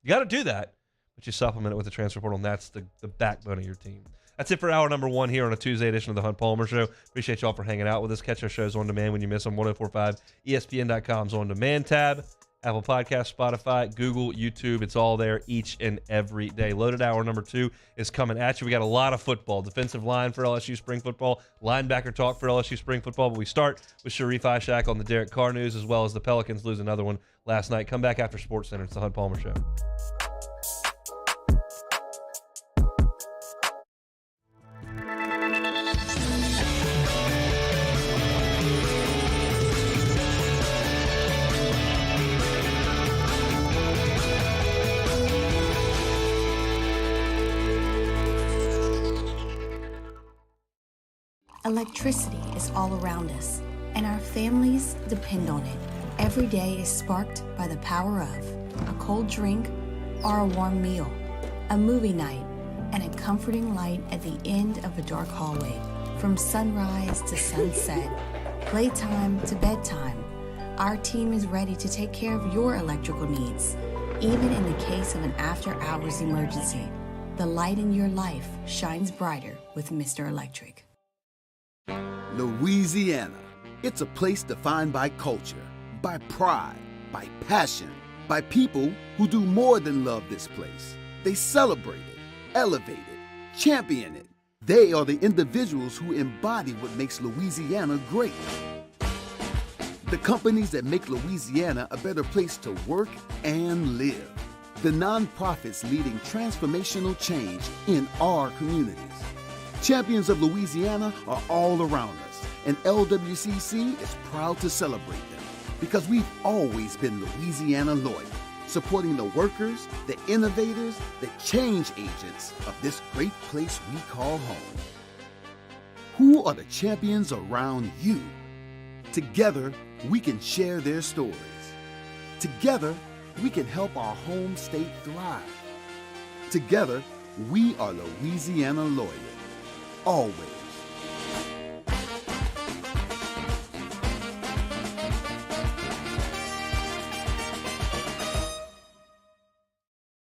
You got to do that, but you supplement it with the transfer portal, and that's the backbone of your team. That's it for hour number 1 here on a Tuesday edition of the Hunt Palmer Show. Appreciate y'all for hanging out with us. Catch our shows on demand when you miss them. 1045 ESPN.com's on demand tab. Apple Podcasts, Spotify, Google, YouTube. It's all there each and every day. Loaded hour number 2 is coming at you. We got a lot of football. Defensive line for LSU spring football. Linebacker talk for LSU spring football. But we start with Sharif Ishak on the Derek Carr news, as well as the Pelicans lose another one last night. Come back after Sports Center. It's the Hunt Palmer Show. Electricity is all around us, and our families depend on it. Every day is sparked by the power of a cold drink or a warm meal, a movie night, and a comforting light at the end of a dark hallway. From sunrise to sunset, playtime to bedtime, our team is ready to take care of your electrical needs. Even in the case of an after-hours emergency, the light in your life shines brighter with Mr. Electric. Louisiana. It's a place defined by culture, by pride, by passion, by people who do more than love this place. They celebrate it, elevate it, champion it. They are the individuals who embody what makes Louisiana great. The companies that make Louisiana a better place to work and live. The nonprofits leading transformational change in our communities. Champions of Louisiana are all around us, and LWCC is proud to celebrate them because we've always been Louisiana loyal, supporting the workers, the innovators, the change agents of this great place we call home. Who are the champions around you? Together, we can share their stories. Together, we can help our home state thrive. Together, we are Louisiana loyal. Always.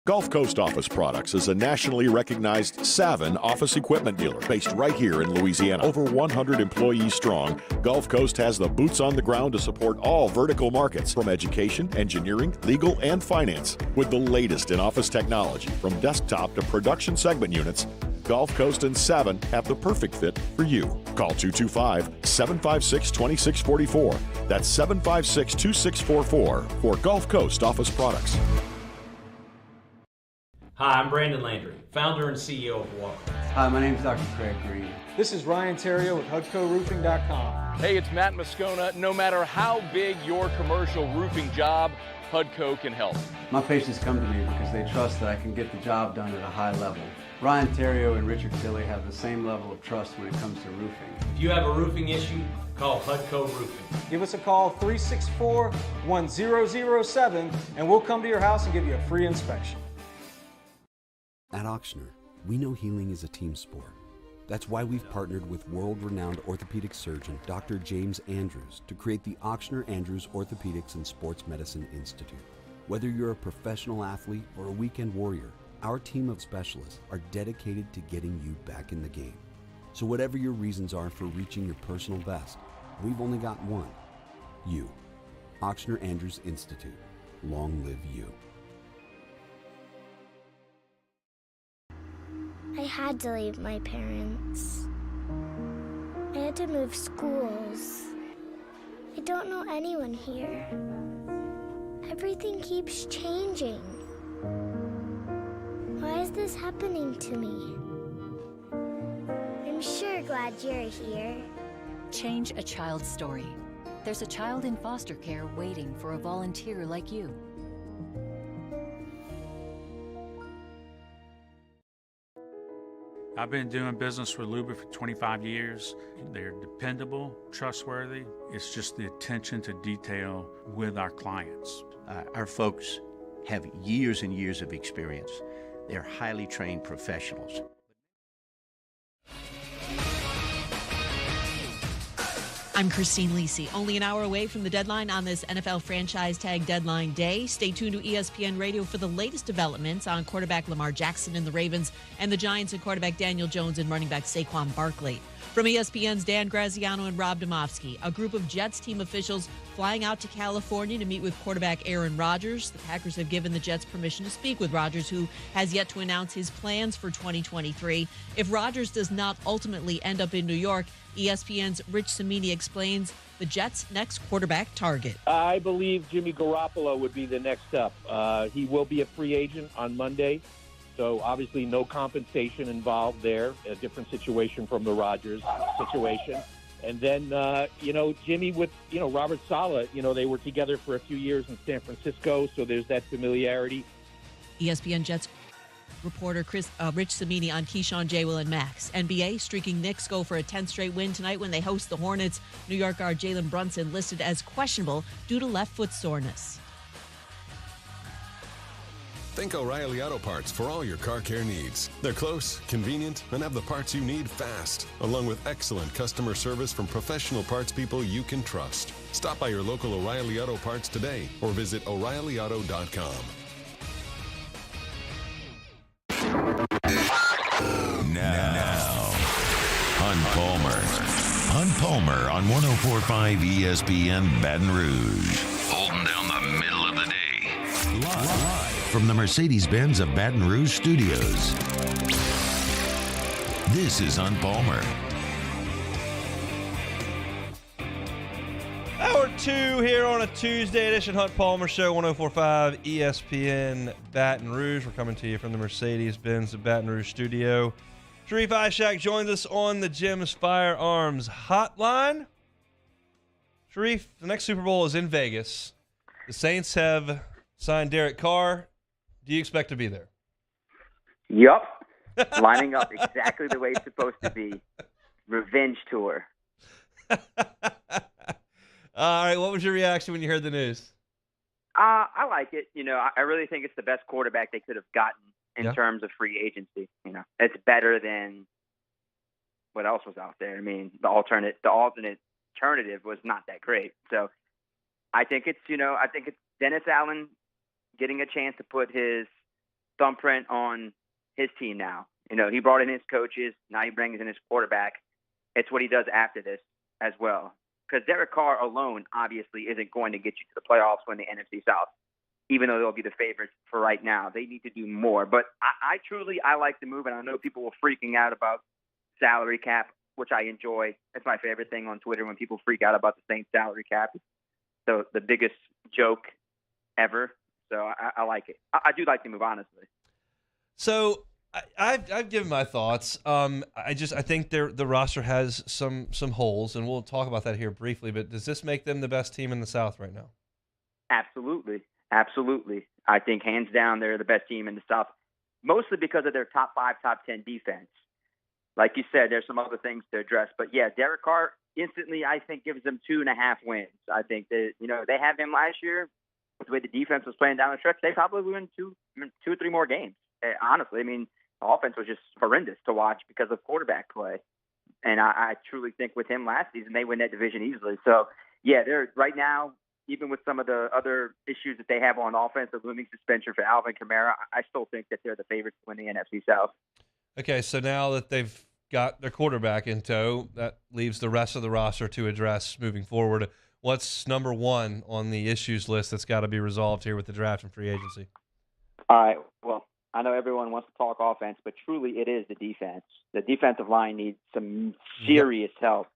Gulf Coast Office Products is a nationally recognized Savin office equipment dealer based right here in Louisiana. Over 100 employees strong, Gulf Coast has the boots on the ground to support all vertical markets, from education, engineering, legal, and finance. With the latest in office technology, from desktop to production segment units, Gulf Coast and Savin have the perfect fit for you. Call 225-756-2644. That's 756-2644 for Gulf Coast Office Products. Hi, I'm Brandon Landry, founder and CEO of Walker. Hi, my name is Dr. Craig Green. This is Ryan Terrio with HUDCORoofing.com. Hey, it's Matt Moscona. No matter how big your commercial roofing job, HUDCO can help. My patients come to me because they trust that I can get the job done at a high level. Ryan Terrio and Richard Tilley have the same level of trust when it comes to roofing. If you have a roofing issue, call HUDCO Roofing. Give us a call, 364-1007, and we'll come to your house and give you a free inspection. At Auctioner, we know healing is a team sport. That's why we've partnered with world-renowned orthopedic surgeon Dr. James Andrews to create the Auctioner Andrews Orthopedics and Sports Medicine Institute. Whether you're a professional athlete or a weekend warrior, our team of specialists are dedicated to getting you back in the game. So whatever your reasons are for reaching your personal best, we've only got one: you. Auctioner Andrews Institute. Long live you. I had to leave my parents. I had to move schools. I don't know anyone here. Everything keeps changing. Why is this happening to me? I'm sure glad you're here. Change a child's story. There's a child in foster care waiting for a volunteer like you. I've been doing business with Luba for 25 years. They're dependable, trustworthy. It's just the attention to detail with our clients. Our folks have years and years of experience. They're highly trained professionals. I'm Christine Lisi. Only an hour away from the deadline on this NFL franchise tag deadline day. Stay tuned to ESPN Radio for the latest developments on quarterback Lamar Jackson and the Ravens and the Giants and quarterback Daniel Jones and running back Saquon Barkley. From ESPN's Dan Graziano and Rob Domofsky, a group of Jets team officials flying out to California to meet with quarterback Aaron Rodgers. The Packers have given the Jets permission to speak with Rodgers, who has yet to announce his plans for 2023. If Rodgers does not ultimately end up in New York, ESPN's Rich Cimini explains the Jets' next quarterback target. I believe Jimmy Garoppolo would be the next step. He will be a free agent on Monday, so obviously no compensation involved there, a different situation from the Rodgers situation. And then, Jimmy with, Robert Saleh, they were together for a few years in San Francisco, so there's that familiarity. ESPN Jets reporter Rich Cimini on Keyshawn, J. Will, and Max. NBA streaking Knicks go for a 10th straight win tonight when they host the Hornets. New York guard Jalen Brunson listed as questionable due to left foot soreness. Think O'Reilly Auto Parts for all your car care needs. They're close, convenient, and have the parts you need fast, along with excellent customer service from professional parts people you can trust. Stop by your local O'Reilly Auto Parts today or visit O'ReillyAuto.com. Now, Hunt Palmer on 104.5 ESPN Baton Rouge. Holding down the middle of the day. Live from the Mercedes-Benz of Baton Rouge studios. This is Hunt Palmer. Hour 2 here on a Tuesday edition Hunt Palmer Show, 104.5 ESPN Baton Rouge. We're coming to you from the Mercedes-Benz of Baton Rouge studio. Sharif Ishak joins us on the Jim's Firearms Hotline. Sharif, the next Super Bowl is in Vegas. The Saints have signed Derek Carr. Do you expect to be there? Yup. Lining up exactly the way it's supposed to be. Revenge tour. All right, what was your reaction when you heard the news? I like it. I really think it's the best quarterback they could have gotten in terms of free agency. It's better than what else was out there. I mean, the alternate alternative was not that great. So I think it's Dennis Allen getting a chance to put his thumbprint on his team now. He brought in his coaches. Now he brings in his quarterback. It's what he does after this as well. Because Derek Carr alone obviously isn't going to get you to the playoffs when the NFC South, even though they'll be the favorites for right now. They need to do more. But I like the move, and I know people were freaking out about salary cap, which I enjoy. It's my favorite thing on Twitter when people freak out about the Saints salary cap. So the biggest joke ever. So I like it. I do like the move, honestly. So I've given my thoughts. I think the roster has some holes, and we'll talk about that here briefly. But does this make them the best team in the South right now? Absolutely. I think hands down they're the best team in the South, mostly because of their top 5, top 10 defense. Like you said, there's some other things to address. But yeah, Derek Carr instantly, I think, gives them 2.5 wins. I think that, they had him last year. The way the defense was playing down the stretch, they probably win two or three more games. Honestly, I mean, the offense was just horrendous to watch because of quarterback play. And I truly think with him last season, they win that division easily. So, yeah, they're right now, even with some of the other issues that they have on offense, the looming suspension for Alvin Kamara, I still think that they're the favorites to win the NFC South. Okay, so now that they've got their quarterback in tow, that leaves the rest of the roster to address moving forward. What's number one on the issues list that's got to be resolved here with the draft and free agency? All right, well, I know everyone wants to talk offense, but truly it is the defense. The defensive line needs some serious help.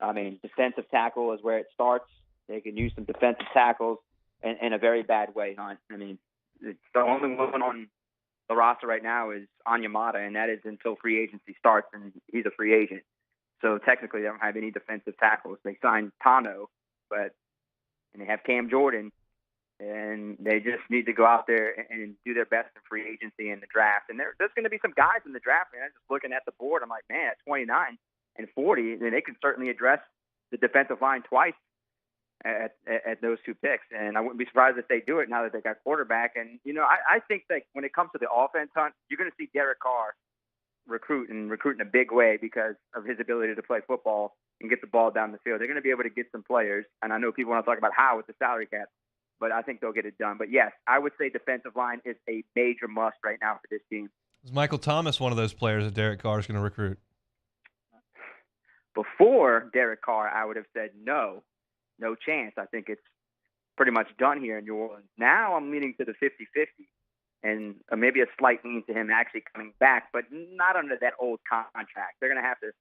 I mean, defensive tackle is where it starts. They can use some defensive tackles in a very bad way, Hunt. I mean, the only one on the roster right now is Onyemata, and that is until free agency starts, and he's a free agent. So technically they don't have any defensive tackles. They signed Tano, and they have Cam Jordan, and they just need to go out there and do their best in free agency and the draft. And there's going to be some guys in the draft, man. I'm just looking at the board. I'm like, man, at 29 and 40, then they can certainly address the defensive line twice at those 2 picks. And I wouldn't be surprised if they do it now that they got quarterback. And, I think that when it comes to the offense hunt, you're going to see Derek Carr recruit in a big way because of his ability to play football and get the ball down the field. They're going to be able to get some players. And I know people want to talk about how with the salary cap, but I think they'll get it done. But, yes, I would say defensive line is a major must right now for this team. Is Michael Thomas one of those players that Derek Carr is going to recruit? Before Derek Carr, I would have said no chance. I think it's pretty much done here in New Orleans. Now I'm leaning to the 50-50 and maybe a slight lean to him actually coming back, but not under that old contract. They're going to have to,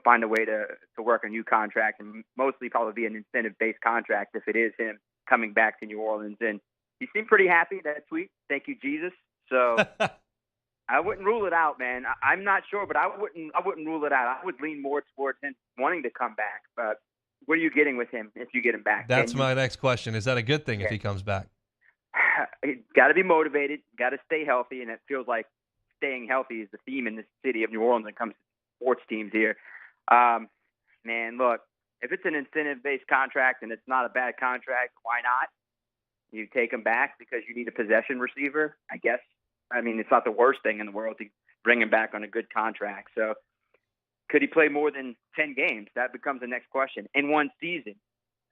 find a way to work a new contract and mostly probably be an incentive-based contract if it is him coming back to New Orleans. And he seemed pretty happy, that tweet. Thank you, Jesus. So I wouldn't rule it out, man. I'm not sure, but I wouldn't rule it out. I would lean more towards him wanting to come back. But what are you getting with him if you get him back? That's my next question. Is that a good thing if he comes back? Got to be motivated. Got to stay healthy, and it feels like staying healthy is the theme in the city of New Orleans when it comes to sports teams here. Man, look, if it's an incentive-based contract and it's not a bad contract, why not? You take him back because you need a possession receiver, I guess. I mean, it's not the worst thing in the world to bring him back on a good contract. So could he play more than 10 games? That becomes the next question. In one season,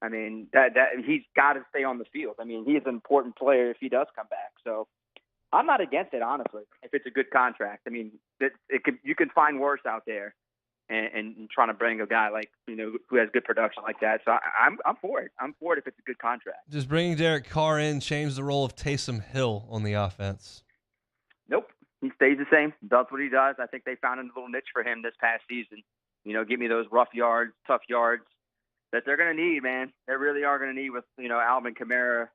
I mean, that he's got to stay on the field. I mean, he's an important player if he does come back. So I'm not against it, honestly, if it's a good contract. I mean, you can find worse out there and trying to bring a guy like, who has good production like that. So I'm for it. I'm for it if it's a good contract. Does bringing Derek Carr in change the role of Taysom Hill on the offense? Nope. He stays the same. Does what he does. I think they found a little niche for him this past season. Give me those rough yards, tough yards that they're going to need, man. They really are going to need with, Alvin Kamara.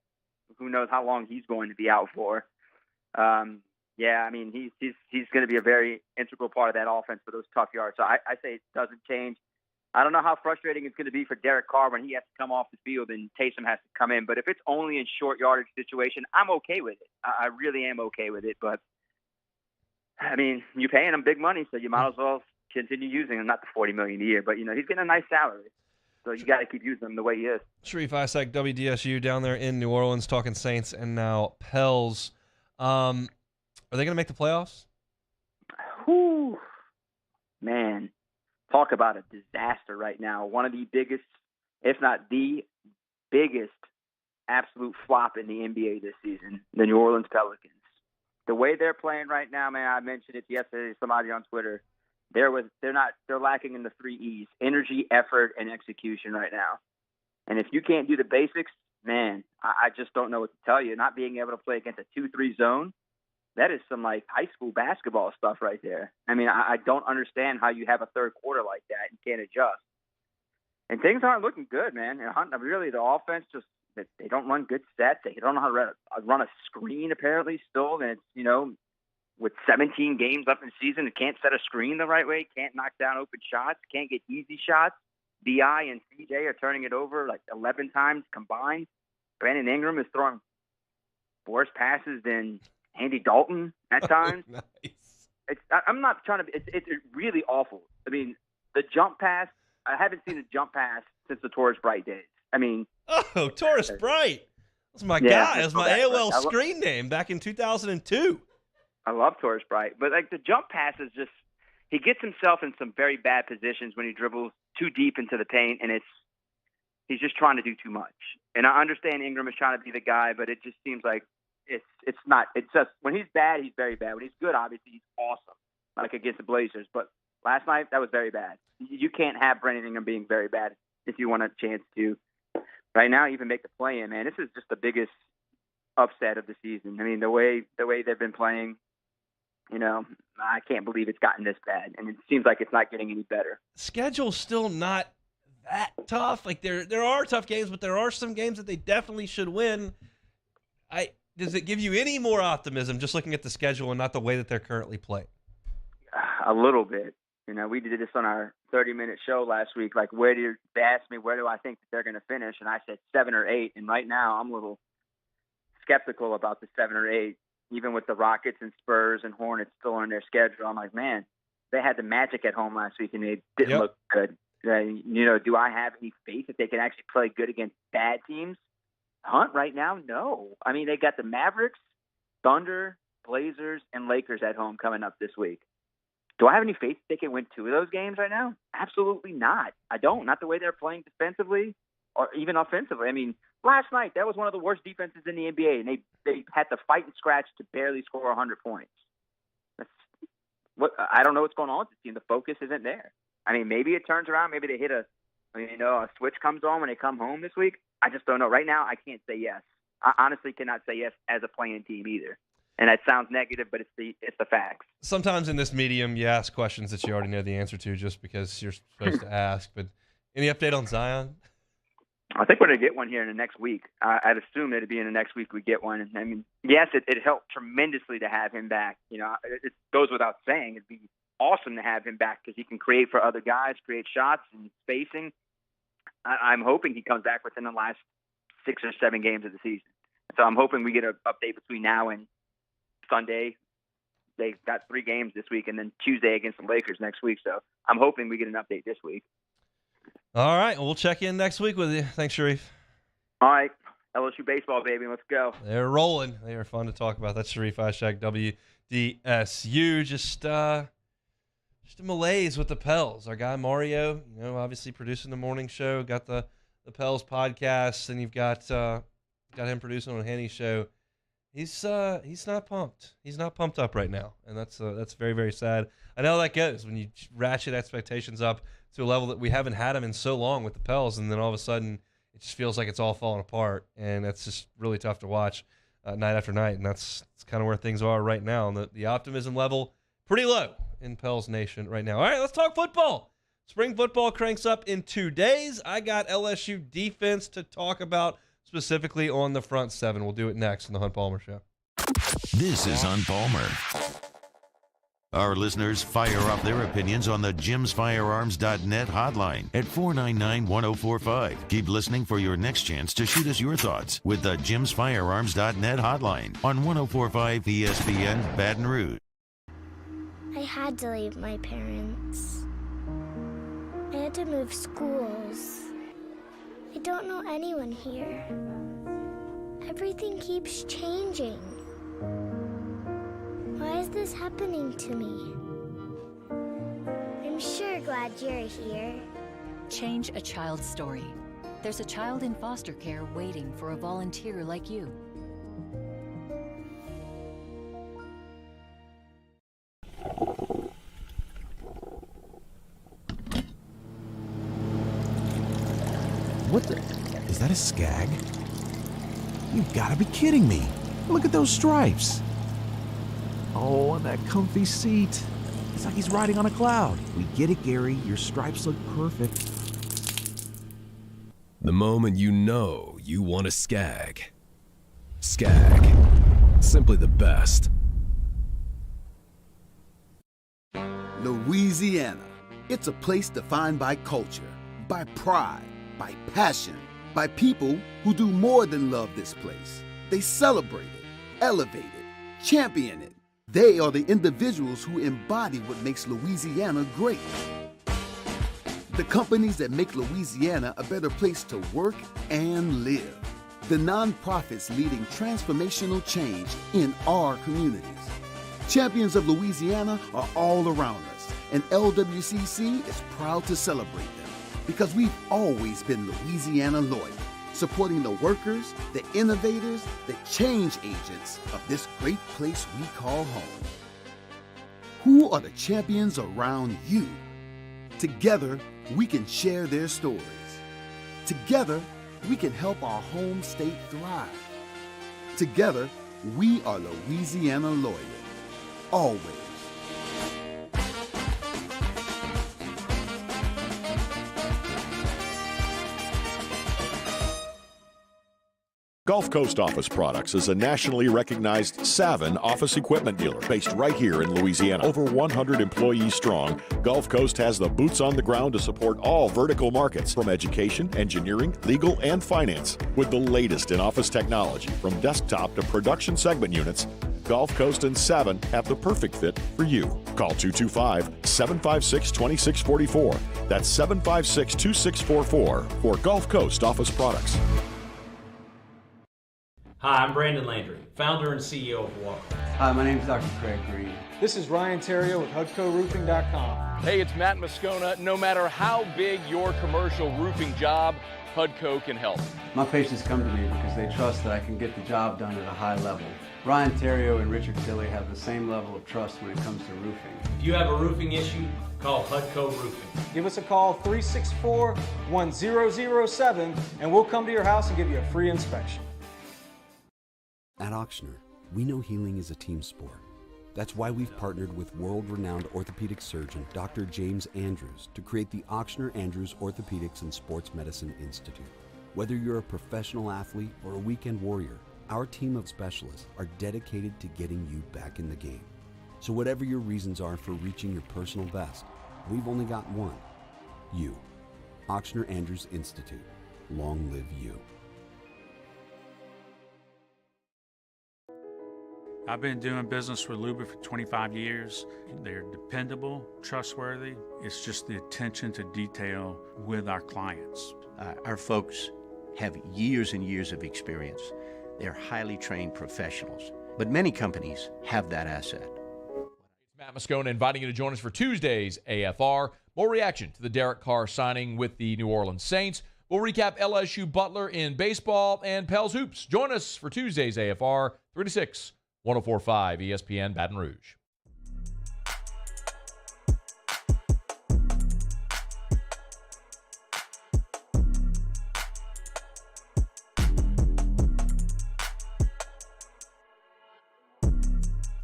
Who knows how long he's going to be out for. Yeah, I mean, he's going to be a very integral part of that offense for those tough yards. So I say it doesn't change. I don't know how frustrating it's going to be for Derek Carr when he has to come off the field and Taysom has to come in. But if it's only in short yardage situation, I'm okay with it. I really am okay with it. But I mean, you're paying him big money, so you might as well continue using him. Not the $40 million a year, but he's getting a nice salary, so you got to keep using him the way he is. Sharif, Ishak, WDSU down there in New Orleans, talking Saints and now Pels. Are they going to make the playoffs? Whew. Man, talk about a disaster right now. One of the biggest, if not the biggest, absolute flop in the NBA this season, the New Orleans Pelicans. The way they're playing right now, man, I mentioned it yesterday to somebody on Twitter. They're lacking in the 3 E's: energy, effort, and execution right now. And if you can't do the basics, man, I just don't know what to tell you. Not being able to play against a 2-3 zone, that is some like high school basketball stuff right there. I mean, I don't understand how you have a third quarter like that and can't adjust. And things aren't looking good, man. Really, the offense just, they don't run good sets. They don't know how to run a screen, apparently, still. And it's, with 17 games up in the season, it can't set a screen the right way, can't knock down open shots, can't get easy shots. B.I. and C.J. are turning it over like 11 times combined. Brandon Ingram is throwing worse passes than Andy Dalton at times. Nice. I'm not trying to – it's really awful. I mean, the jump pass, I haven't seen a jump pass since the Taurus Bright days. I mean – Oh, Taurus Bright. That's my guy. That was my AOL screen name back in 2002. I love Taurus Bright. But, like, the jump pass is just – he gets himself in some very bad positions when he dribbles too deep into the paint, and he's just trying to do too much. And I understand Ingram is trying to be the guy, but it just seems like it's not. It's just when he's bad, he's very bad. When he's good, obviously, he's awesome, like against the Blazers. But last night, that was very bad. You can't have Brandon Ingram being very bad if you want a chance to, right now, even make the play-in, man. This is just the biggest upset of the season. I mean, the way they've been playing, I can't believe it's gotten this bad, and it seems like it's not getting any better. Schedule's still not that tough. Like there are tough games, but there are some games that they definitely should win. Does it give you any more optimism just looking at the schedule and not the way that they're currently playing? A little bit. We did this on our 30-minute show last week. Like, they asked me where do I think that they're going to finish, and I said 7 or 8. And right now, I'm a little skeptical about the 7 or 8. Even with the Rockets and Spurs and Hornets still on their schedule, I'm like, man, they had the Magic at home last week, and they didn't look good. Do I have any faith that they can actually play good against bad teams? Hunt right now, no. I mean, they got the Mavericks, Thunder, Blazers, and Lakers at home coming up this week. Do I have any faith that they can win 2 of those games right now? Absolutely not. I don't. Not the way they're playing defensively or even offensively. I mean, last night, that was one of the worst defenses in the NBA, and they had to fight and scratch to barely score 100 points. I don't know what's going on with the team. The focus isn't there. I mean, maybe it turns around. Maybe they hit a switch comes on when they come home this week. I just don't know. Right now, I can't say yes. I honestly cannot say yes as a playing team either. And that sounds negative, but it's the facts. Sometimes in this medium, you ask questions that you already know the answer to just because you're supposed to ask. But any update on Zion? I think we're going to get one here in the next week. I'd assume that it'd be in the next week we get one. And I mean, yes, it helped tremendously to have him back. It goes without saying. It'd be awesome to have him back because he can create for other guys, create shots and spacing. I'm hoping he comes back within the last 6 or 7 games of the season. So I'm hoping we get an update between now and Sunday. They got 3 games this week, and then Tuesday against the Lakers next week. So I'm hoping we get an update this week. All right, we'll check in next week with you. Thanks, Sharif. All right, LSU baseball, baby. Let's go. They're rolling. They are fun to talk about. That's Sharif, Ishak, WDSU. Just a malaise with the Pels. Our guy Mario, obviously producing the morning show, got the Pels podcast, and you've got him producing on Henny's show. He's not pumped. He's not pumped up right now, and that's very, very sad. I know how that goes when you ratchet expectations up to a level that we haven't had them in so long with the Pels, and then all of a sudden it just feels like it's all falling apart, and that's just really tough to watch night after night, and that's kind of where things are right now. And the optimism level pretty low in Pels Nation right now. All right, let's talk football. Spring football cranks up in 2 days. I got LSU defense to talk about specifically on the front 7. We'll do it next on the Hunt Palmer Show. This is Hunt Palmer. Our listeners fire off their opinions on the jimsfirearms.net hotline at 499-1045. Keep listening for your next chance to shoot us your thoughts with the jimsfirearms.net hotline on 1045 ESPN Baton Rouge. I had to leave my parents. I had to move schools. I don't know anyone here. Everything keeps changing. Why is this happening to me? I'm sure glad you're here. Change a child's story. There's a child in foster care waiting for a volunteer like you. What the? Is that a skag? You've got to be kidding me. Look at those stripes. Oh, and that comfy seat. It's like he's riding on a cloud. We get it, Gary. Your stripes look perfect. The moment you know you want a skag. Skag. Simply the best. Louisiana. It's a place defined by culture, by pride, by passion, by people who do more than love this place. They celebrate it, elevate it, champion it. They are the individuals who embody what makes Louisiana great. The companies that make Louisiana a better place to work and live. The nonprofits leading transformational change in our communities. Champions of Louisiana are all around us, and LWCC is proud to celebrate them. Because we've always been Louisiana loyal, supporting the workers, the innovators, the change agents of this great place we call home. Who are the champions around you? Together, we can share their stories. Together, we can help our home state thrive. Together, we are Louisiana loyal. Always. Gulf Coast Office Products is a nationally recognized Savin office equipment dealer based right here in Louisiana. Over 100 employees strong, Gulf Coast has the boots on the ground to support all vertical markets, from education, engineering, legal, and finance. With the latest in office technology, from desktop to production segment units, Gulf Coast and Savin have the perfect fit for you. Call 225-756-2644. That's 756-2644 for Gulf Coast Office Products. Hi, I'm Brandon Landry, founder and CEO of Walker. Hi, my name is Dr. Craig Green. This is Ryan Terrio with HUDCORoofing.com. Hey, it's Matt Moscona. No matter how big your commercial roofing job, HUDCO can help. My patients come to me because they trust that I can get the job done at a high level. Ryan Terrio and Richard Tilley have the same level of trust when it comes to roofing. If you have a roofing issue, call HUDCO Roofing. Give us a call, 364-1007, and we'll come to your house and give you a free inspection. At Auctioner, we know healing is a team sport. That's why we've partnered with world-renowned orthopedic surgeon Dr. James Andrews to create the Auctioner Andrews Orthopedics and Sports Medicine Institute. Whether you're a professional athlete or a weekend warrior, our team of specialists are dedicated to getting you back in the game. So whatever your reasons are for reaching your personal best, we've only got one: you. Auctioner Andrews Institute. Long live you. I've been doing business with Luba for 25 years. They're dependable, trustworthy. It's just the attention to detail with our clients. Our folks have years and years of experience. They're highly trained professionals, but many companies have that asset. It's Matt Moscona inviting you to join us for Tuesday's AFR. More reaction to the Derek Carr signing with the New Orleans Saints. We'll recap LSU Butler in baseball and Pels hoops. Join us for Tuesday's AFR, 3 to 6. 104.5 ESPN Baton Rouge.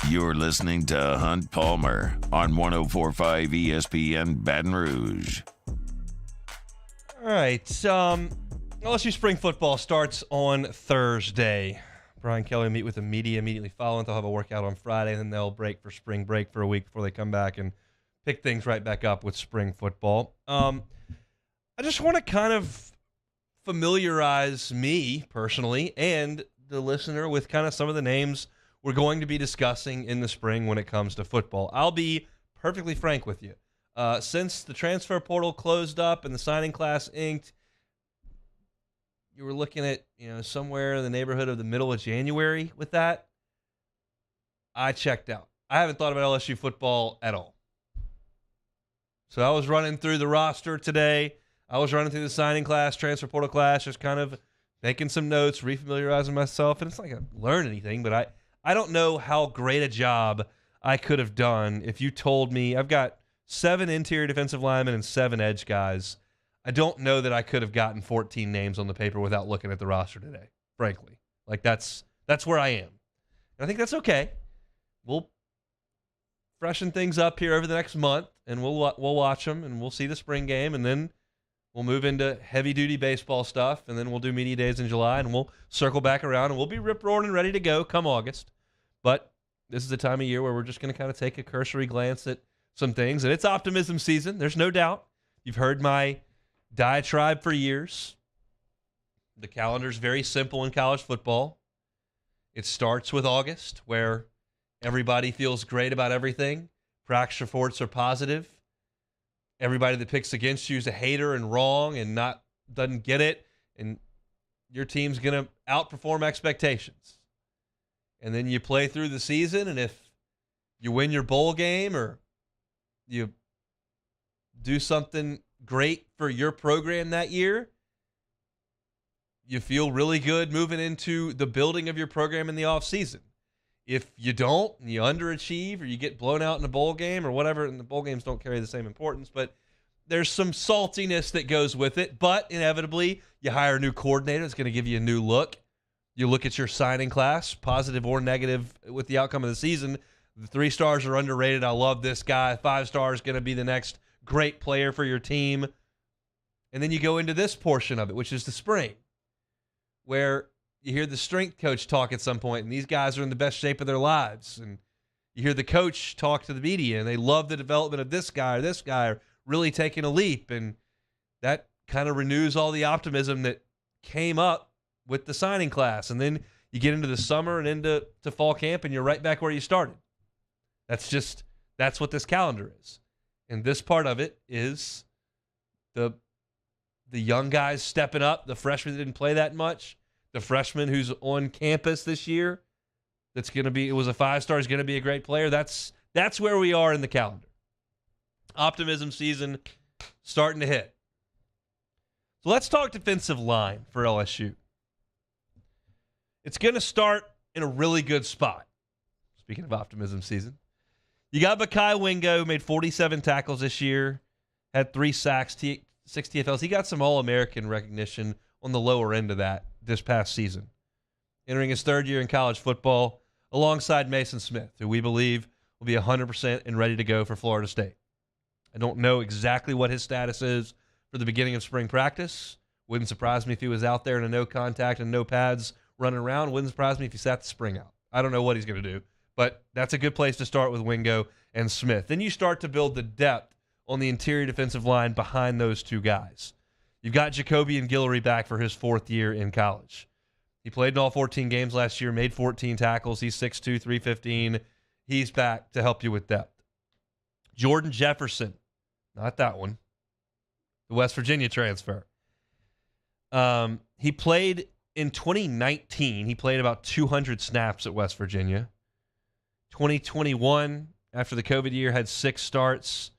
You're listening to Hunt Palmer on 104.5 ESPN Baton Rouge. All right. LSU spring football starts on Thursday. Brian Kelly will meet with the media immediately following. They'll have a workout on Friday, and then they'll break for spring break for a week before they come back and pick things right back up with spring football. I just want to kind of familiarize me personally and the listener with kind of some of the names we're going to be discussing in the spring when it comes to football. I'll be perfectly frank with you. Since the transfer portal closed up and the signing class inked, you were looking at, somewhere in the neighborhood of the middle of January with that. I checked out. I haven't thought about LSU football at all. So I was running through the roster today. I was running through the signing class, transfer portal class, just kind of making some notes, refamiliarizing myself. And it's not like I learned anything, but I don't know how great a job I could have done if you told me I've got 7 interior defensive linemen and 7 edge guys. I don't know that I could have gotten 14 names on the paper without looking at the roster today, frankly. Like, that's where I am. And I think that's okay. We'll freshen things up here over the next month, and we'll watch them, and we'll see the spring game, and then we'll move into heavy-duty baseball stuff, and then we'll do media days in July, and we'll circle back around, and we'll be rip-roaring and ready to go come August. But this is the time of year where we're just going to kind of take a cursory glance at some things, and it's optimism season. There's no doubt. You've heard my diatribe for years. The calendar's very simple in college football. It starts with August, where everybody feels great about everything. Practice reports are positive. Everybody that picks against you is a hater and wrong and doesn't get it, and your team's going to outperform expectations. And then you play through the season, and if you win your bowl game or you do something great for your program that year, you feel really good moving into the building of your program in the offseason. If you don't, and you underachieve, or you get blown out in a bowl game or whatever, and the bowl games don't carry the same importance, but there's some saltiness that goes with it. But inevitably, you hire a new coordinator. It's going to give you a new look. You look at your signing class, positive or negative with the outcome of the season. The 3 stars are underrated. I love this guy. 5 stars going to be the next great player for your team. And then you go into this portion of it, which is the spring, where you hear the strength coach talk at some point, and these guys are in the best shape of their lives. And you hear the coach talk to the media, and they love the development of this guy are really taking a leap. And that kind of renews all the optimism that came up with the signing class. And then You get into the summer and into fall camp, and you're right back where you started. That's what this calendar is. And this part of it is the young guys stepping up, the freshmen that didn't play that much, the freshman who's on campus this year it was a 5-star, is going to be a great player. That's where we are in the calendar. Optimism season starting to hit. So let's talk defensive line for LSU. It's going to start in a really good spot. Speaking of optimism season. You got Mekhi Wingo, who made 47 tackles this year, had 3 sacks, 6 TFLs. He got some All-American recognition on the lower end of that this past season. Entering his 3rd year in college football alongside Mason Smith, who we believe will be 100% and ready to go for Florida State. I don't know exactly what his status is for the beginning of spring practice. Wouldn't surprise me if he was out there in a no contact and no pads running around. Wouldn't surprise me if he sat the spring out. I don't know what he's going to do, but that's a good place to start with Wingo and Smith. Then you start to build the depth on the interior defensive line behind those two guys. You've got Jacoby and Guillory back for his 4th year in college. He played in all 14 games last year, made 14 tackles. He's 6'2", 315. He's back to help you with depth. Jordan Jefferson, not that one, the West Virginia transfer. He played in 2019. He played about 200 snaps at West Virginia. 2021, after the COVID year, had 6 starts.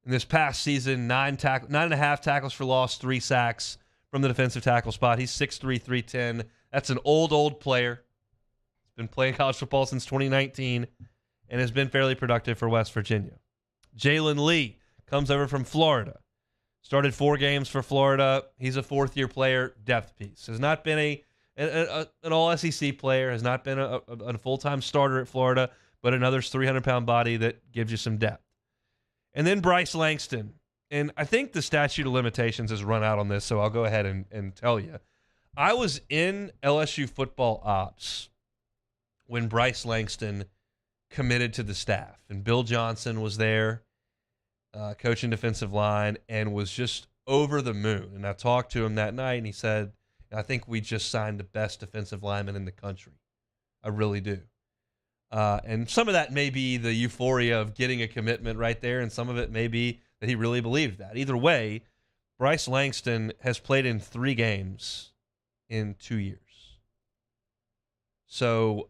In this past season, 9.5 tackles for loss, 3 sacks from the defensive tackle spot. He's 6'3", 310. That's an old player. He's been playing college football since 2019 and has been fairly productive for West Virginia. Jalen Lee comes over from Florida. Started 4 games for Florida. He's a 4th-year player, depth piece. Has not been an all-SEC player, has not been a full-time starter at Florida, but another 300-pound body that gives you some depth. And then Bryce Langston. And I think the statute of limitations has run out on this, so I'll go ahead and tell you. I was in LSU football ops when Bryce Langston committed to the staff. And Bill Johnson was there, coaching defensive line, and was just over the moon. And I talked to him that night, and he said, I think we just signed the best defensive lineman in the country. I really do. And some of that may be the euphoria of getting a commitment right there, and some of it may be that he really believed that. Either way, Bryce Langston has played in 3 games in 2 years. So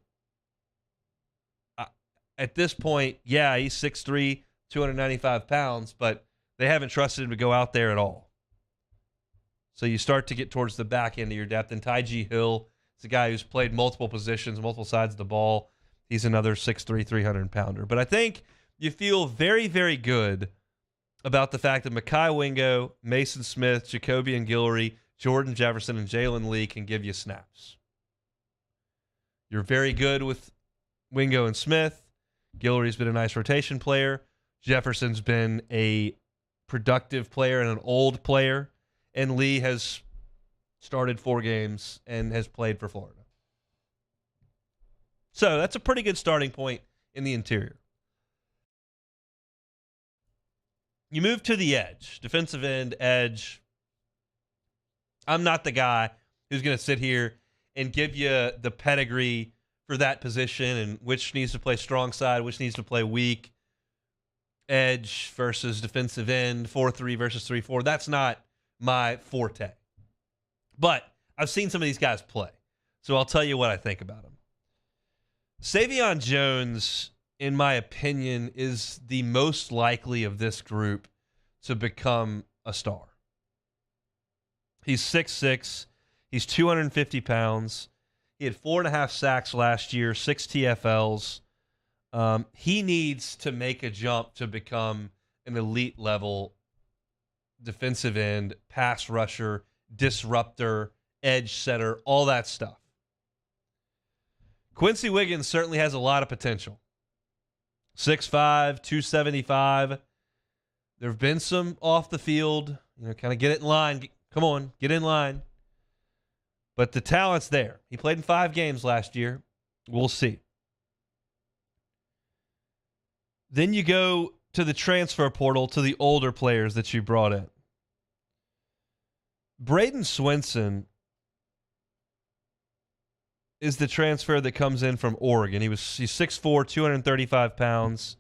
at this point, yeah, he's 6'3", 295 pounds, but they haven't trusted him to go out there at all. So you start to get towards the back end of your depth. And Tyjee Hill is a guy who's played multiple positions, multiple sides of the ball. He's another 6'3", 300-pounder. But I think you feel very, very good about the fact that Mekhi Wingo, Mason Smith, Jacoby and Guillory, Jordan Jefferson, and Jalen Lee can give you snaps. You're very good with Wingo and Smith. Guillory's been a nice rotation player. Jefferson's been a productive player and an old player. And Lee has started 4 games and has played for Florida. So that's a pretty good starting point in the interior. You move to the edge, defensive end, edge. I'm not the guy who's going to sit here and give you the pedigree for that position and which needs to play strong side, which needs to play weak, edge versus defensive end, 4-3 versus 3-4. That's not my forte. But I've seen some of these guys play, so I'll tell you what I think about them. Savion Jones, in my opinion, is the most likely of this group to become a star. He's 6'6". He's 250 pounds. He had 4.5 sacks last year, 6 TFLs. He needs to make a jump to become an elite level defensive end, pass rusher, disruptor, edge setter, all that stuff. Quincy Wiggins certainly has a lot of potential. 6'5", 275. There have been some off the field, kind of get it in line. Come on, get in line. But the talent's there. He played in 5 games last year. We'll see. Then you go to the transfer portal, to the older players that you brought in. Braden Swenson is the transfer that comes in from Oregon. He's 6'4", 235 pounds.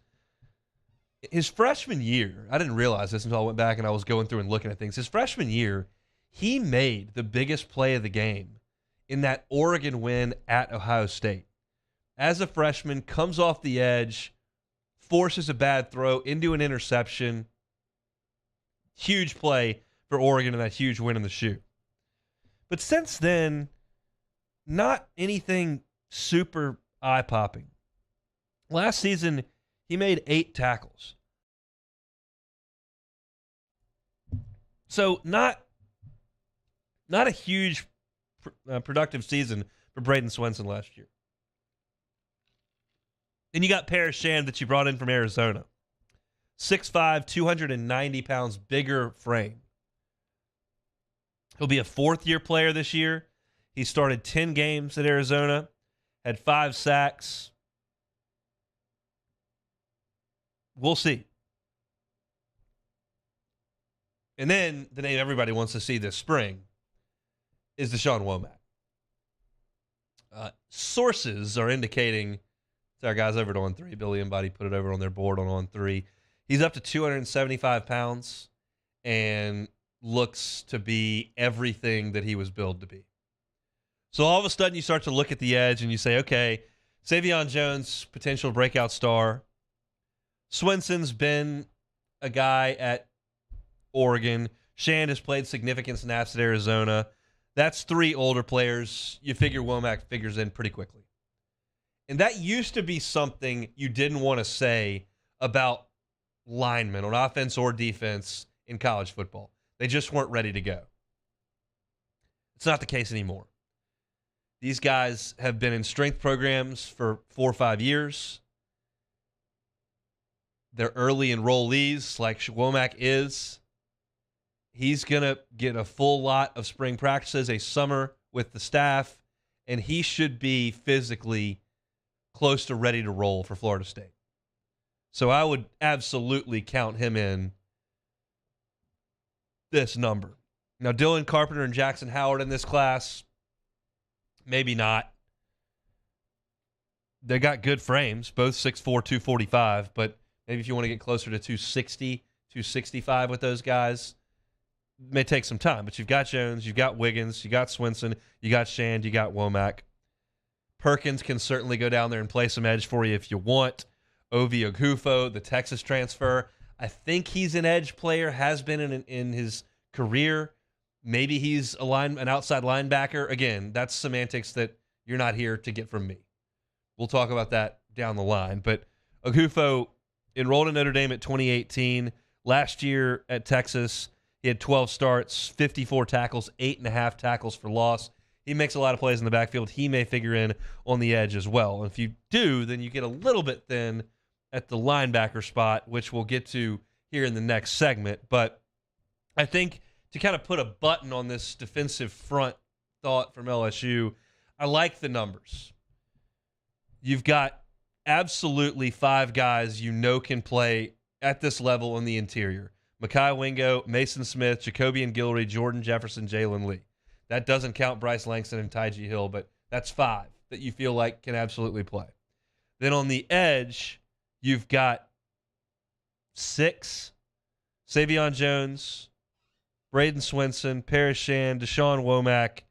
His freshman year, I didn't realize this until I went back and I was going through and looking at things. His freshman year, he made the biggest play of the game in that Oregon win at Ohio State. As a freshman, comes off the edge, forces a bad throw into an interception. Huge play for Oregon in that huge win in the shoe. But since then, not anything super eye-popping. Last season, he made 8 tackles. So not a huge productive season for Braden Swenson last year. Then you got Paris Shand that you brought in from Arizona. 6'5", 290 pounds, bigger frame. He'll be a fourth-year player this year. He started 10 games at Arizona, had 5 sacks. We'll see. And then the name everybody wants to see this spring is Deshaun Womack. Sources are indicating, to our guys over at On 3, Billy and Buddy put it over on their board on 3. He's up to 275 pounds and looks to be everything that he was billed to be. So all of a sudden you start to look at the edge and you say, okay, Savion Jones, potential breakout star. Swenson's been a guy at Oregon. Shand has played significant snaps at Arizona. That's 3 older players. You figure Womack figures in pretty quickly. And that used to be something you didn't want to say about linemen on offense or defense in college football. They just weren't ready to go. It's not the case anymore. These guys have been in strength programs for 4 or 5 years. They're early enrollees like Womack is. He's going to get a full lot of spring practices, a summer with the staff, and he should be physically close to ready to roll for Florida State. So I would absolutely count him in this number. Now, Dylan Carpenter and Jackson Howard in this class, maybe not. They got good frames, both 6'4", 245, but maybe if you want to get closer to 260, 265 with those guys, it may take some time. But you've got Jones, you've got Wiggins, you got Swenson, you got Shand, you got Womack. Perkins can certainly go down there and play some edge for you if you want. Ovi Ogufo, the Texas transfer, I think he's an edge player, has been in his career. Maybe he's an outside linebacker. Again, that's semantics that you're not here to get from me. We'll talk about that down the line. But Ogufo enrolled in Notre Dame at 2018. Last year at Texas, he had 12 starts, 54 tackles, 8.5 tackles for loss. He makes a lot of plays in the backfield. He may figure in on the edge as well. And if you do, then you get a little bit thin at the linebacker spot, which we'll get to here in the next segment. But I think to kind of put a button on this defensive front thought from LSU, I like the numbers. You've got absolutely 5 guys you know can play at this level in the interior. Mekhi Wingo, Mason Smith, Jacobian Guillory, Jordan Jefferson, Jalen Lee. That doesn't count Bryce Langston and Tyjee Hill, but that's 5 that you feel like can absolutely play. Then on the edge, you've got 6, Savion Jones, Braden Swenson, Paris Shand, Deshaun Womack,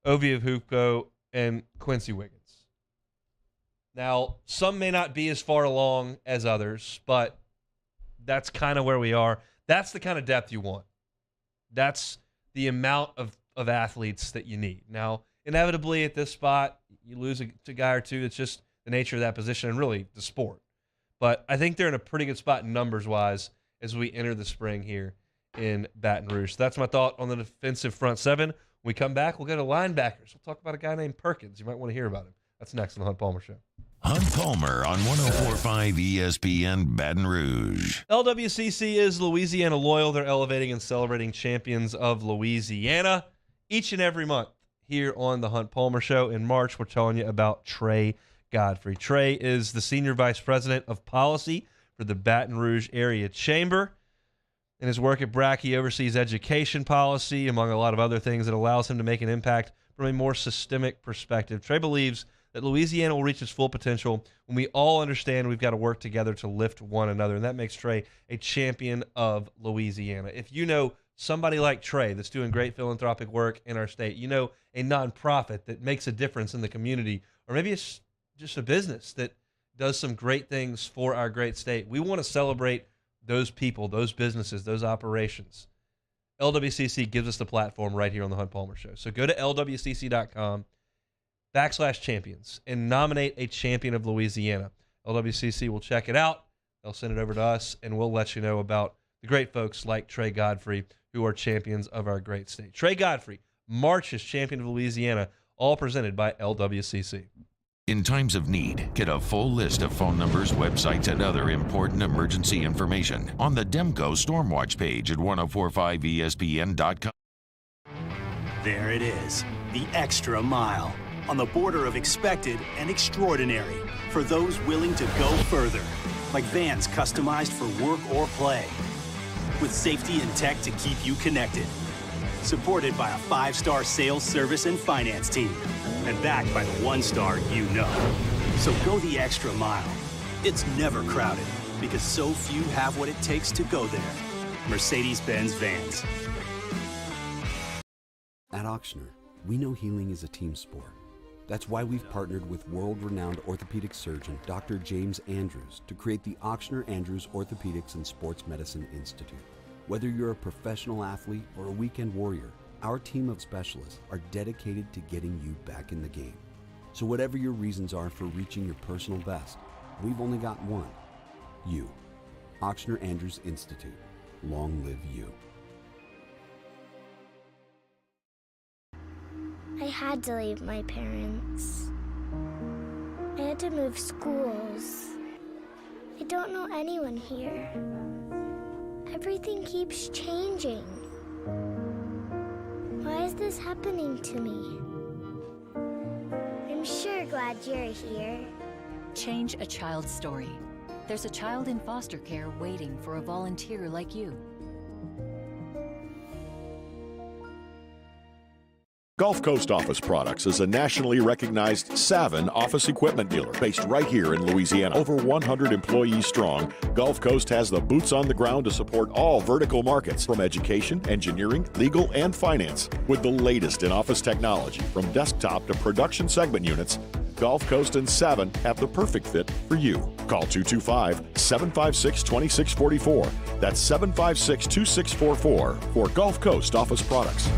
Ovi Ogufo, and Quincy Wiggins. Now, some may not be as far along as others, but that's kind of where we are. That's the kind of depth you want. That's the amount of athletes that you need. Now, inevitably at this spot, you lose a guy or two. It's just the nature of that position and really the sport. But I think they're in a pretty good spot numbers-wise as we enter the spring here in Baton Rouge. So that's my thought on the defensive front 7. When we come back, we'll go to linebackers. We'll talk about a guy named Perkins. You might want to hear about him. That's next on the Hunt Palmer Show. Hunt Palmer on 104.5 ESPN Baton Rouge. LWCC is Louisiana loyal. They're elevating and celebrating champions of Louisiana each and every month here on the Hunt Palmer Show. In March, we're telling you about Trey Godfrey. Trey is the Senior Vice President of Policy for the Baton Rouge Area Chamber. In his work at BRAC, he oversees education policy, among a lot of other things that allows him to make an impact from a more systemic perspective. Trey believes that Louisiana will reach its full potential when we all understand we've got to work together to lift one another, and that makes Trey a champion of Louisiana. If you know somebody like Trey that's doing great philanthropic work in our state, you know a nonprofit that makes a difference in the community, or maybe it's just a business that does some great things for our great state, we want to celebrate those people, those businesses, those operations. LWCC gives us the platform right here on the Hunt Palmer Show. So go to lwcc.com/champions and nominate a champion of Louisiana. LWCC will check it out. They'll send it over to us, and we'll let you know about the great folks like Trey Godfrey who are champions of our great state. Trey Godfrey, March's champion of Louisiana, all presented by LWCC. In times of need, get a full list of phone numbers, websites, and other important emergency information on the Demco Stormwatch page at 1045ESPN.com. There it is, the extra mile, on the border of expected and extraordinary, for those willing to go further, like vans customized for work or play, with safety and tech to keep you connected. Supported by a 5-star sales, service, and finance team, and backed by the 1-star you know. So go the extra mile. It's never crowded, because so few have what it takes to go there. Mercedes-Benz Vans. At Auctioner, we know healing is a team sport. That's why we've partnered with world-renowned orthopedic surgeon Dr. James Andrews to create the Auctioner Andrews Orthopedics and Sports Medicine Institute. Whether you're a professional athlete or a weekend warrior, our team of specialists are dedicated to getting you back in the game. So whatever your reasons are for reaching your personal best, we've only got one: you. Auctioner Andrews Institute. Long live you. I had to leave my parents. I had to move schools. I don't know anyone here. Everything keeps changing. Why is this happening to me? I'm sure glad you're here. Change a child's story. There's a child in foster care waiting for a volunteer like you. Gulf Coast Office Products is a nationally recognized Savin office equipment dealer based right here in Louisiana. Over 100 employees strong, Gulf Coast has the boots on the ground to support all vertical markets, from education, engineering, legal, and finance. With the latest in office technology, from desktop to production segment units, Gulf Coast and Savin have the perfect fit for you. Call 225-756-2644. That's 756-2644 for Gulf Coast Office Products.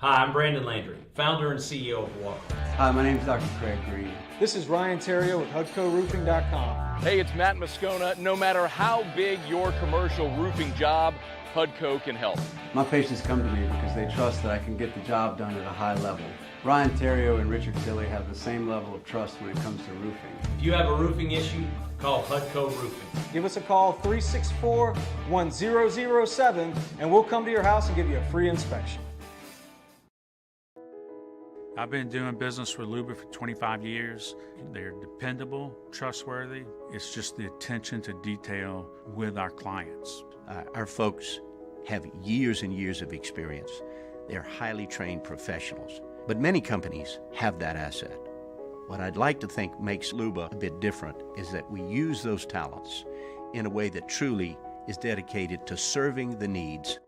Hi, I'm Brandon Landry, founder and CEO of Walker. Hi, my name is Dr. Craig Green. This is Ryan Terrio with HUDCORoofing.com. Hey, it's Matt Moscona. No matter how big your commercial roofing job, HUDCO can help. My patients come to me because they trust that I can get the job done at a high level. Ryan Terrio and Richard Tilley have the same level of trust when it comes to roofing. If you have a roofing issue, call HUDCO Roofing. Give us a call, 364-1007, and we'll come to your house and give you a free inspection. I've been doing business with Luba for 25 years. They're dependable, trustworthy. It's just the attention to detail with our clients. Our folks have years and years of experience. They're highly trained professionals. But many companies have that asset. What I'd like to think makes Luba a bit different is that we use those talents in a way that truly is dedicated to serving the needs.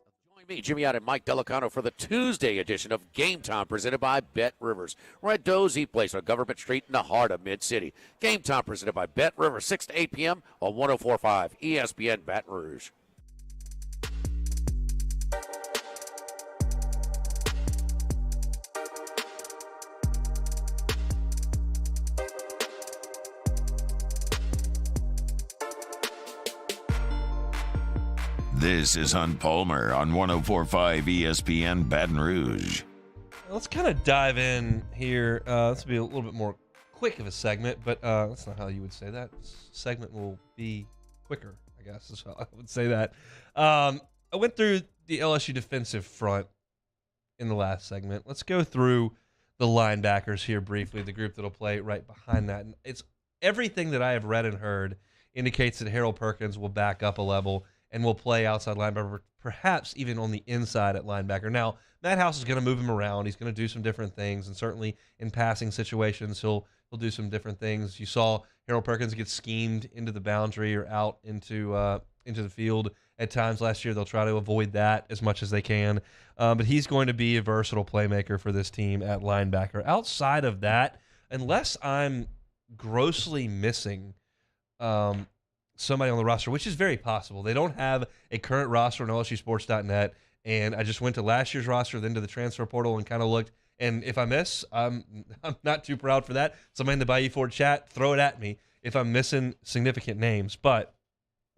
Me, Jimmy Out and Mike Delicano for the Tuesday edition of Game Time, presented by Bet Rivers. We're at Doe's Eat Place on Government Street in the heart of Mid-City. Game Time presented by Bet Rivers, 6 to 8 p.m. on 104.5 ESPN Baton Rouge. This is Hunt Palmer on 104.5 ESPN Baton Rouge. Let's kind of dive in here. This will be a little bit more quick of a segment, but that's not how you would say that. This segment will be quicker, I guess is how I would say that. I went through the LSU defensive front in the last segment. Let's go through the linebackers here briefly, the group that'll play right behind that. And it's everything that I have read and heard indicates that Harold Perkins will back up a level and will play outside linebacker, perhaps even on the inside at linebacker. Now, Matt House is going to move him around. He's going to do some different things, and certainly in passing situations, he'll do some different things. You saw Harold Perkins get schemed into the boundary or out into the field at times last year. They'll try to avoid that as much as they can. But he's going to be a versatile playmaker for this team at linebacker. Outside of that, unless I'm grossly missing somebody on the roster, which is very possible. They don't have a current roster on LSUsports.net, and I just went to last year's roster, then to the transfer portal and kind of looked. And if I miss, I'm not too proud for that. Somebody in the Bayou Ford chat, throw it at me if I'm missing significant names. But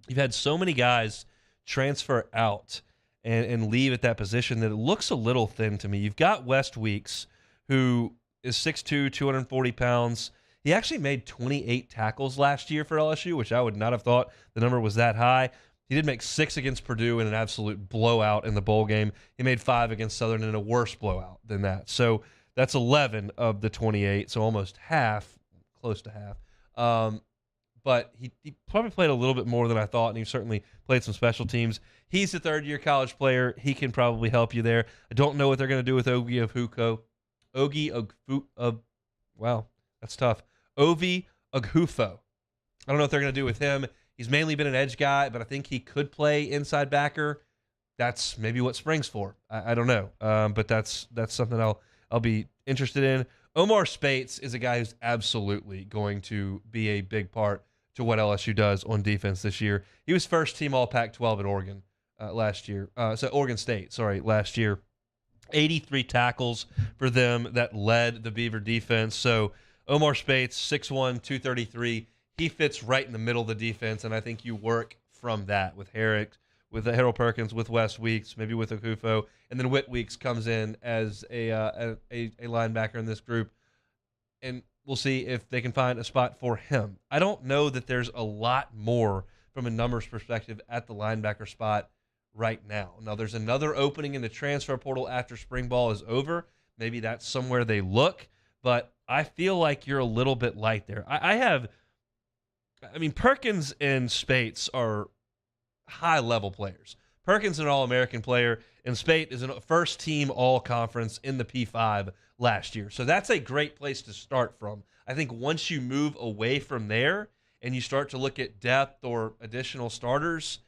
you've had so many guys transfer out and leave at that position that it looks a little thin to me. You've got West Weeks, who is 6'2", 240 pounds. He actually made 28 tackles last year for LSU, which I would not have thought the number was that high. He did make 6 against Purdue in an absolute blowout in the bowl game. He made 5 against Southern in a worse blowout than that. So that's 11 of the 28, so almost half, close to half. But he probably played a little bit more than I thought, and he certainly played some special teams. He's a third-year college player. He can probably help you there. I don't know what they're going to do with wow, that's tough. Ovi Oghufo. I don't know what they're going to do with him. He's mainly been an edge guy, but I think he could play inside backer. That's maybe what spring's for. I don't know, but that's something I'll be interested in. Omar Spates is a guy who's absolutely going to be a big part to what LSU does on defense this year. He was first team All Pac-12 at Oregon last year. Oregon State, last year. 83 tackles for them that led the Beaver defense. So Omar Spates, 6'1", 233. He fits right in the middle of the defense, and I think you work from that with Herrick, with Harold Perkins, with Wes Weeks, maybe with Oghufo, and then Whit Weeks comes in as a linebacker in this group, and we'll see if they can find a spot for him. I don't know that there's a lot more from a numbers perspective at the linebacker spot right now. Now, there's another opening in the transfer portal after spring ball is over. Maybe that's somewhere they look, but I feel like you're a little bit light there. Perkins and Spates are high-level players. Perkins is an All-American player, and Spate is a first-team All-Conference in the P5 last year. So that's a great place to start from. I think once you move away from there and you start to look at depth or additional starters,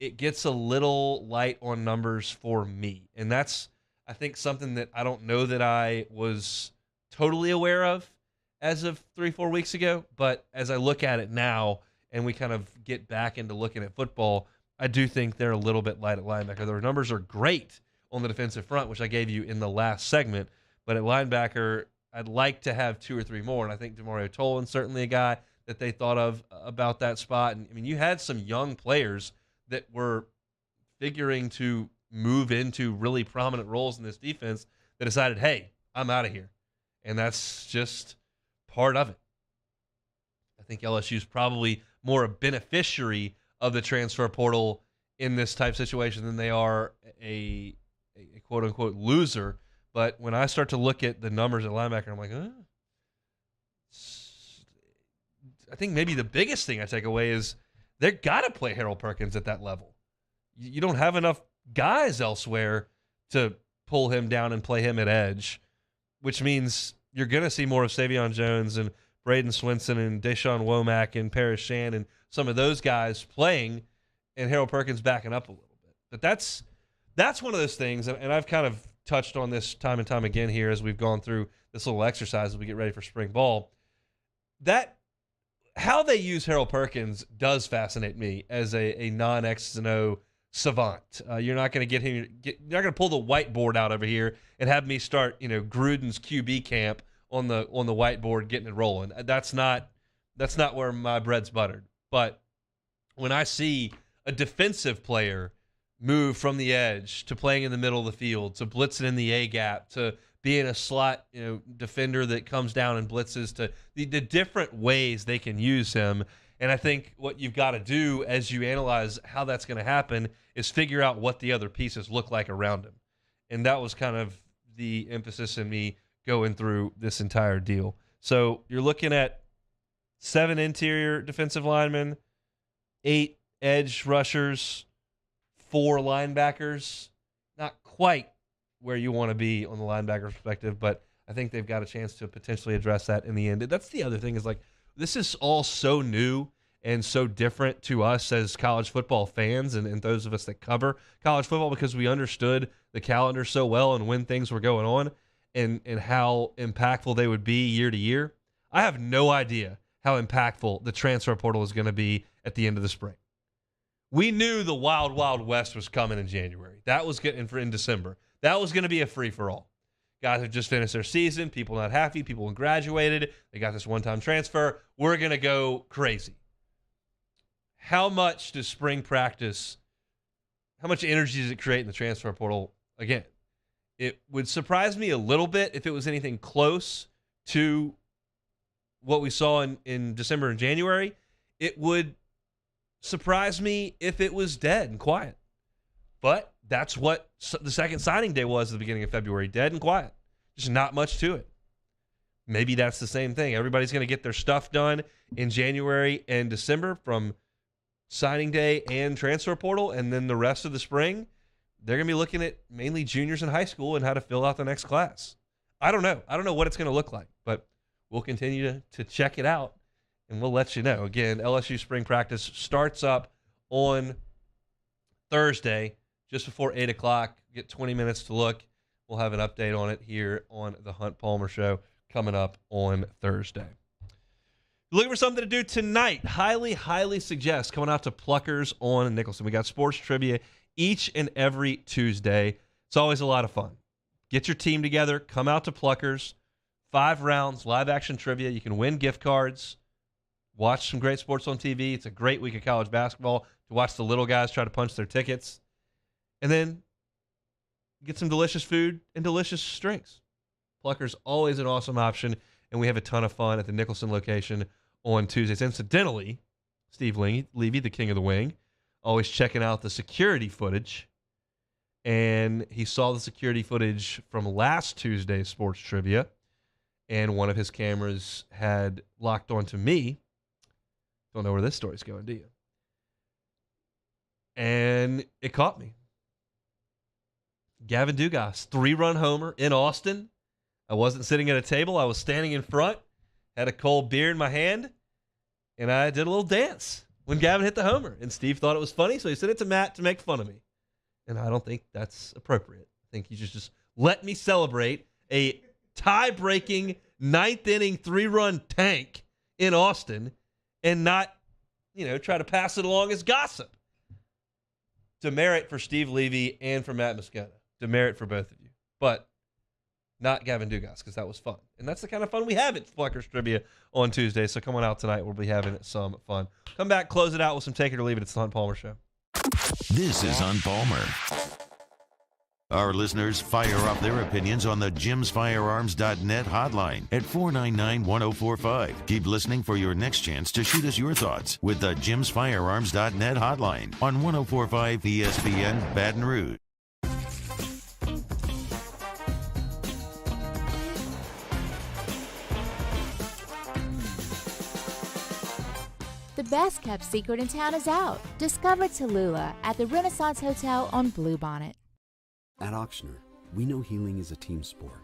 it gets a little light on numbers for me. And that's, I think, something that I don't know that I was totally aware of as of 3-4 weeks ago. But as I look at it now and we kind of get back into looking at football, I do think they're a little bit light at linebacker. Their numbers are great on the defensive front, which I gave you in the last segment. But at linebacker, I'd like to have 2 or 3 more. And I think Demario Tolan's certainly a guy that they thought of about that spot. And you had some young players that were figuring to move into really prominent roles in this defense that decided, hey, I'm out of here. And that's just part of it. I think LSU is probably more a beneficiary of the transfer portal in this type situation than they are a quote-unquote loser. But when I start to look at the numbers at linebacker, I'm like, I think maybe the biggest thing I take away is they've got to play Harold Perkins at that level. You don't have enough guys elsewhere to pull him down and play him at edge, which means you're going to see more of Savion Jones and Braden Swinson and Deshaun Womack and Paris Shan and some of those guys playing, and Harold Perkins backing up a little bit. But that's one of those things, and I've kind of touched on this time and time again here as we've gone through this little exercise as we get ready for spring ball. That how they use Harold Perkins does fascinate me as a non-X's and O savant. You're not going to you're not going to pull the whiteboard out over here and have me start, Gruden's QB camp on the whiteboard getting it rolling. That's not where my bread's buttered. But when I see a defensive player move from the edge to playing in the middle of the field to blitzing in the A gap to being a slot, defender that comes down and blitzes, to the different ways they can use him. And I think what you've got to do as you analyze how that's going to happen is figure out what the other pieces look like around him. And that was kind of the emphasis in me going through this entire deal. So you're looking at 7 interior defensive linemen, 8 edge rushers, 4 linebackers. Not quite where you want to be on the linebacker perspective, but I think they've got a chance to potentially address that in the end. That's the other thing is, like, this is all so new and so different to us as college football fans and those of us that cover college football, because we understood the calendar so well and when things were going on and how impactful they would be year to year. I have no idea how impactful the transfer portal is going to be at the end of the spring. We knew the wild, wild west was coming in January. That was getting in December. That was going to be a free-for-all. Guys have just finished their season. People not happy. People graduated. They got this one-time transfer. We're going to go crazy. How much does spring practice, how much energy does it create in the transfer portal? Again, it would surprise me a little bit if it was anything close to what we saw in December and January. It would surprise me if it was dead and quiet. But that's what the second signing day was at the beginning of February, dead and quiet. Just not much to it. Maybe that's the same thing. Everybody's going to get their stuff done in January and December from signing day and transfer portal, and then the rest of the spring, they're going to be looking at mainly juniors in high school and how to fill out the next class. I don't know. I don't know what it's going to look like, but we'll continue to check it out, and we'll let you know. Again, LSU spring practice starts up on Thursday, just before 8 o'clock. Get 20 minutes to look. We'll have an update on it here on the Hunt Palmer Show coming up on Thursday. Looking for something to do tonight? Highly, highly suggest coming out to Pluckers on Nicholson. We got sports trivia each and every Tuesday. It's always a lot of fun. Get your team together. Come out to Pluckers. 5 rounds, live action trivia. You can win gift cards. Watch some great sports on TV. It's a great week of college basketball to watch the little guys try to punch their tickets. And then get some delicious food and delicious drinks. Pluckers, always an awesome option, and we have a ton of fun at the Nicholson location on Tuesdays. Incidentally, Steve Levy, the king of the wing, always checking out the security footage, and he saw the security footage from last Tuesday's sports trivia, and one of his cameras had locked onto me. Don't know where this story's going, do you? And it caught me. Gavin Dugas, 3-run homer in Austin. I wasn't sitting at a table. I was standing in front, had a cold beer in my hand, and I did a little dance when Gavin hit the homer. And Steve thought it was funny, so he sent it to Matt to make fun of me. And I don't think that's appropriate. I think he should just let me celebrate a tie-breaking 9th-inning 3-run tank in Austin and not, try to pass it along as gossip. Demerit for Steve Levy and for Matt Moscona. Demerit for both of you. But not Gavin Dugas, because that was fun. And that's the kind of fun we have at Pluckers Trivia on Tuesday. So come on out tonight. We'll be having some fun. Come back, close it out with some Take It or Leave It. It's the Hunt Palmer Show. This is Hunt Palmer. Our listeners fire off their opinions on the jimsfirearms.net hotline at 499-1045. Keep listening for your next chance to shoot us your thoughts with the jimsfirearms.net hotline on 1045 ESPN Baton Rouge. The best kept secret in town is out. Discover Tallulah at the Renaissance Hotel on Bluebonnet. At Auctioner, we know healing is a team sport.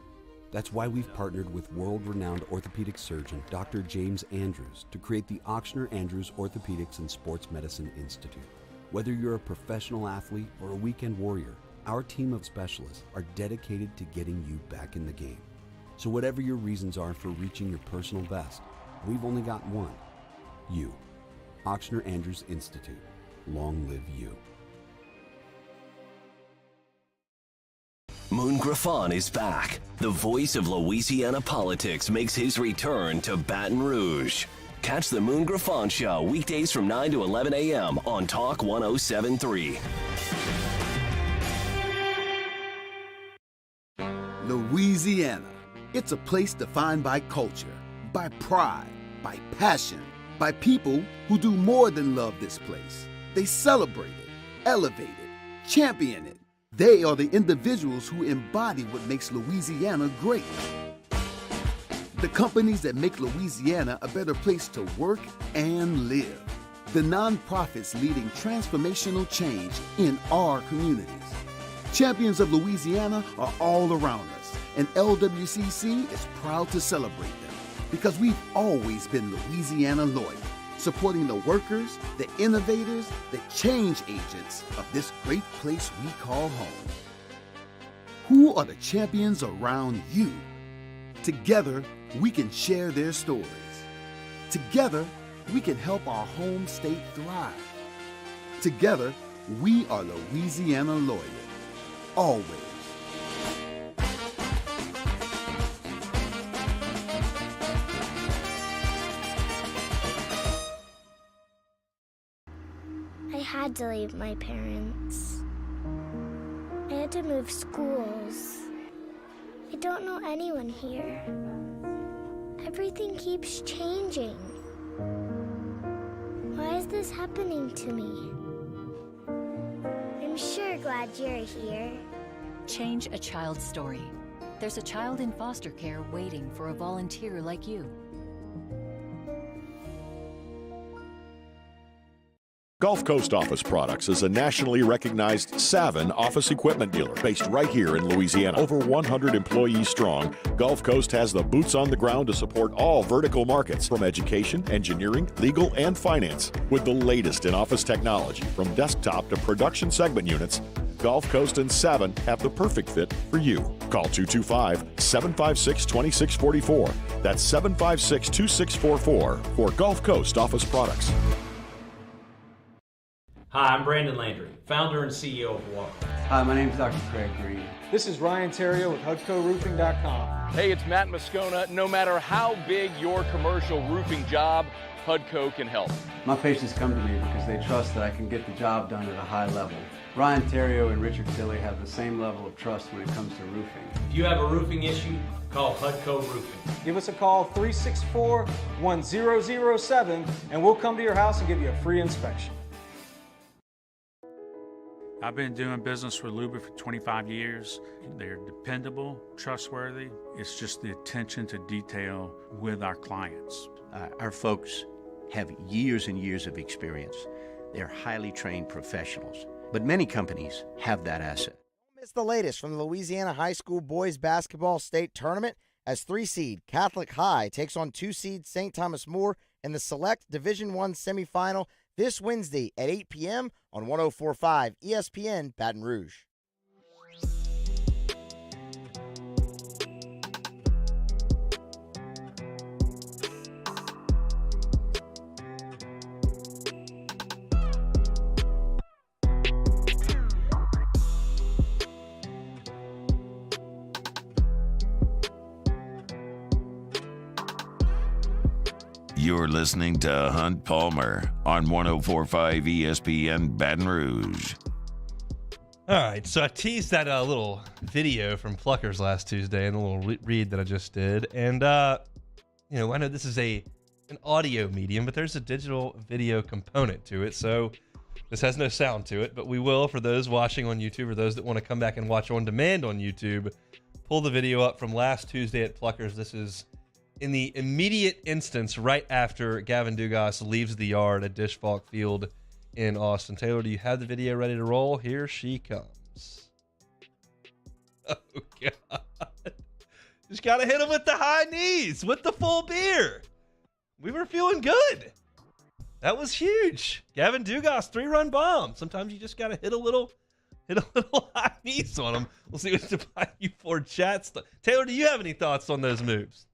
That's why we've partnered with world-renowned orthopedic surgeon Dr. James Andrews to create the Auctioner Andrews Orthopedics and Sports Medicine Institute. Whether you're a professional athlete or a weekend warrior, our team of specialists are dedicated to getting you back in the game. So whatever your reasons are for reaching your personal best, we've only got one: you. Auctioner Andrews Institute. Long live you. Moon Griffon is back. The voice of Louisiana politics makes his return to Baton Rouge. Catch the Moon Griffon Show weekdays from 9 to 11 a.m. on Talk 107.3. Louisiana. It's a place defined by culture, by pride, by passion, by people who do more than love this place. They celebrate it, elevate it, champion it. They are the individuals who embody what makes Louisiana great. The companies that make Louisiana a better place to work and live. the nonprofits leading transformational change in our communities. Champions of Louisiana are all around us, and LWCC is proud to celebrate them because we've always been Louisiana loyal, supporting the workers, the innovators, the change agents of this great place we call home. Who are the champions around you? Together, we can share their stories. Together, we can help our home state thrive. Together, we are Louisiana loyal. Always. I had to leave my parents. I had to move schools. I don't know anyone here. Everything keeps changing. Why is this happening to me? I'm sure glad you're here. Change a child's story. There's a child in foster care waiting for a volunteer like you. Gulf Coast Office Products is a nationally recognized Savin office equipment dealer based right here in Louisiana. Over 100 employees strong, Gulf Coast has the boots on the ground to support all vertical markets, from education, engineering, legal, and finance. With the latest in office technology, from desktop to production segment units, Gulf Coast and Savin have the perfect fit for you. Call 225-756-2644. That's 756-2644 for Gulf Coast Office Products. Hi, I'm Brandon Landry, founder and CEO of Walker. Hi, my name is Dr. Craig Green. This is Ryan Terrio with HUDCORoofing.com. Hey, it's Matt Moscona. No matter how big your commercial roofing job, HUDCO can help. My patients come to me because they trust that I can get the job done at a high level. Ryan Terrio and Richard Tilley have the same level of trust when it comes to roofing. If you have a roofing issue, call HUDCO Roofing. Give us a call, 364-1007, and we'll come to your house and give you a free inspection. I've been doing business with Luba for 25 years. They're dependable, trustworthy. It's just the attention to detail with our clients. Our folks have years and years of experience. They're highly trained professionals, but many companies have that asset. Don't miss the latest from the Louisiana High School Boys Basketball State Tournament as 3-seed Catholic High takes on 2-seed St. Thomas More in the Select Division I semifinal this Wednesday at 8 p.m. on 104.5 ESPN Baton Rouge. You're listening to Hunt Palmer on 104.5 ESPN Baton Rouge. All right, so I teased that little video from Pluckers last Tuesday and a little read that I just did. And, I know this is an audio medium, but there's a digital video component to it. So this has no sound to it, but we will, for those watching on YouTube or those that want to come back and watch on demand on YouTube, pull the video up from last Tuesday at Pluckers. This is in the immediate instance right after Gavin Dugas leaves the yard at Dish Falk Field in Austin. Taylor, do you have the video ready to roll? Here she comes. Oh, God. Just got to hit him with the high knees, with the full beer. We were feeling good. That was huge. Gavin Dugas, 3-run bomb. Sometimes you just got to hit a little high knees on him. We'll see what's the Bayou for chat stuff. Taylor, do you have any thoughts on those moves?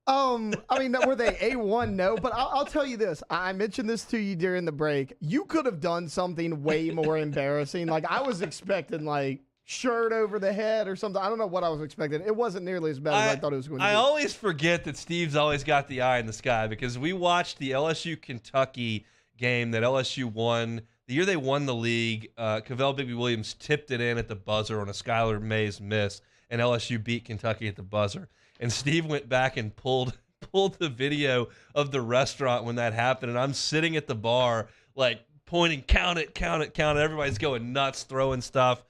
Were they A1? No, but I'll tell you this. I mentioned this to you during the break. You could have done something way more embarrassing. Like, I was expecting, shirt over the head or something. I don't know what I was expecting. It wasn't nearly as bad as I thought it was going to be. I always forget that Steve's always got the eye in the sky because we watched the LSU-Kentucky game that LSU won. The year they won the league, Cavell Bigby Williams tipped it in at the buzzer on a Skylar Mays miss, and LSU beat Kentucky at the buzzer. And Steve went back and pulled the video of the restaurant when that happened. And I'm sitting at the bar, pointing, count it. Everybody's going nuts, throwing stuff.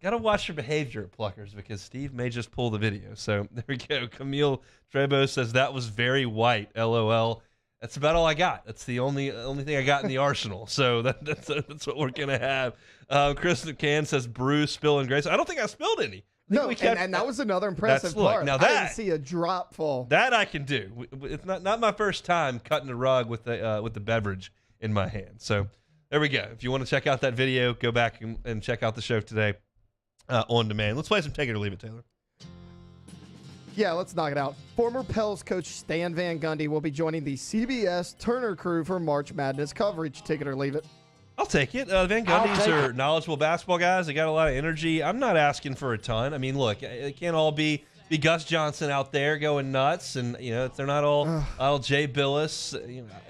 Got to watch your behavior at Pluckers because Steve may just pull the video. So there we go. Camille Trebo says that was very white, LOL. That's about all I got. That's the only thing I got in the arsenal. So that's what we're gonna have. Chris McCann says brew, spill, and grace. I don't think I spilled any. No, and that was another impressive part. Now I didn't see a drop fall. That I can do. It's not my first time cutting a rug with the beverage in my hand. So there we go. If you want to check out that video, go back and check out the show today on demand. Let's play some Take It or Leave It, Taylor. Yeah, let's knock it out. Former Pels coach Stan Van Gundy will be joining the CBS Turner crew for March Madness coverage. Take it or leave it. I'll take it. Van Gundys are knowledgeable basketball guys. They got a lot of energy. I'm not asking for a ton. I mean, look, it can't all be Gus Johnson out there going nuts, and they're not all Jay Billis.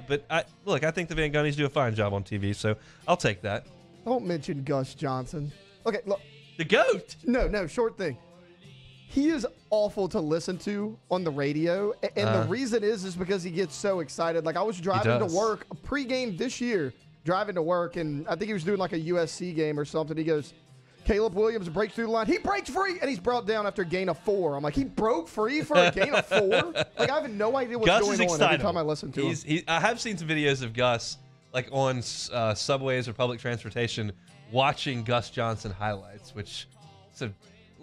But I think the Van Gundys do a fine job on TV, so I'll take that. Don't mention Gus Johnson. Okay, look, the GOAT. No, short thing. He is awful to listen to on the radio, and the reason is because he gets so excited. Like, I was driving to work pregame this year, driving to work, and I think he was doing like a USC game or something. He goes, Caleb Williams breaks through the line. He breaks free, and he's brought down after a gain of 4. I'm like, he broke free for a gain of 4? Like, I have no idea what's going on every time I listen to him. I have seen some videos of Gus, like on subways or public transportation, watching Gus Johnson highlights, which is a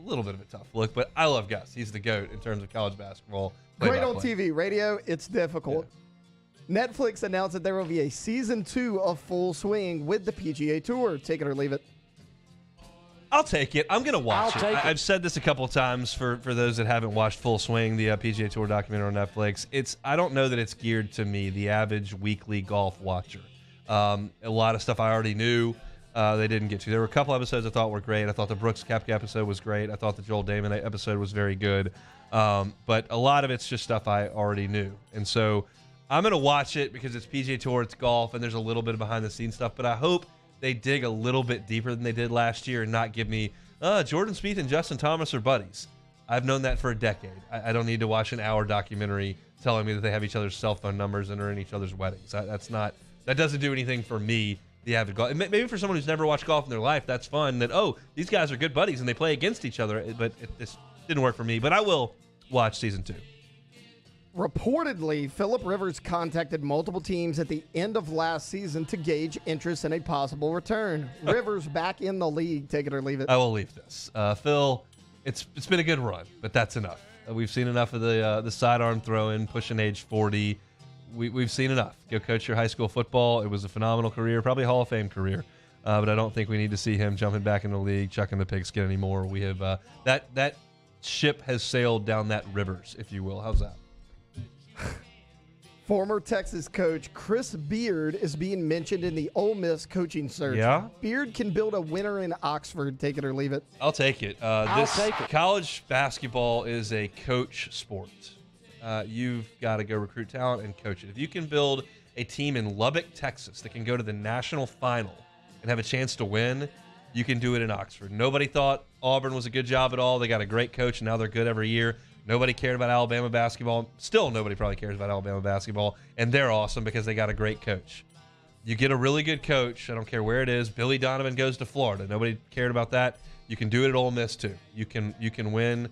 little bit of a tough look, but I love Gus. He's the GOAT in terms of college basketball. Great on TV. Radio, it's difficult. Yeah. Netflix announced that there will be a season 2 of Full Swing with the PGA Tour. Take it or leave it. I'll take it. I'm going to watch it. I've said this a couple of times for those that haven't watched Full Swing, the PGA Tour documentary on Netflix. I don't know that it's geared to me, the average weekly golf watcher. A lot of stuff I already knew. They didn't get to. There were a couple episodes I thought were great. I thought the Brooks Koepka episode was great. I thought the Joel Damon episode was very good. But a lot of it's just stuff I already knew. And so I'm going to watch it because it's PGA Tour, it's golf, and there's a little bit of behind-the-scenes stuff. But I hope they dig a little bit deeper than they did last year and not give me, Jordan Spieth and Justin Thomas are buddies. I've known that for a decade. I don't need to watch an hour documentary telling me that they have each other's cell phone numbers and are in each other's weddings. That doesn't do anything for me. The avid golf. Maybe for someone who's never watched golf in their life, that's fun. That these guys are good buddies and they play against each other. But this didn't work for me. But I will watch season 2. Reportedly, Phillip Rivers contacted multiple teams at the end of last season to gauge interest in a possible return. Rivers back in the league. Take it or leave it. I will leave this. Phil, it's been a good run, but that's enough. We've seen enough of the sidearm throwing, pushing age 40. We've seen enough. Go coach your high school football. It was a phenomenal career, probably a Hall of Fame career. But I don't think we need to see him jumping back in the league, chucking the pigskin anymore. We have that ship has sailed down that rivers, if you will. How's that? Former Texas coach Chris Beard is being mentioned in the Ole Miss coaching search. Yeah? Beard can build a winner in Oxford. Take it or leave it. I'll take it. College basketball is a coach sport. You've got to go recruit talent and coach it. If you can build a team in Lubbock, Texas that can go to the national final and have a chance to win, you can do it in Oxford. Nobody thought Auburn was a good job at all. They got a great coach, and now they're good every year. Nobody cared about Alabama basketball. Still nobody probably cares about Alabama basketball, and they're awesome because they got a great coach. You get a really good coach, I don't care where it is. Billy Donovan goes to Florida. Nobody cared about that. You can do it at Ole Miss too. You can win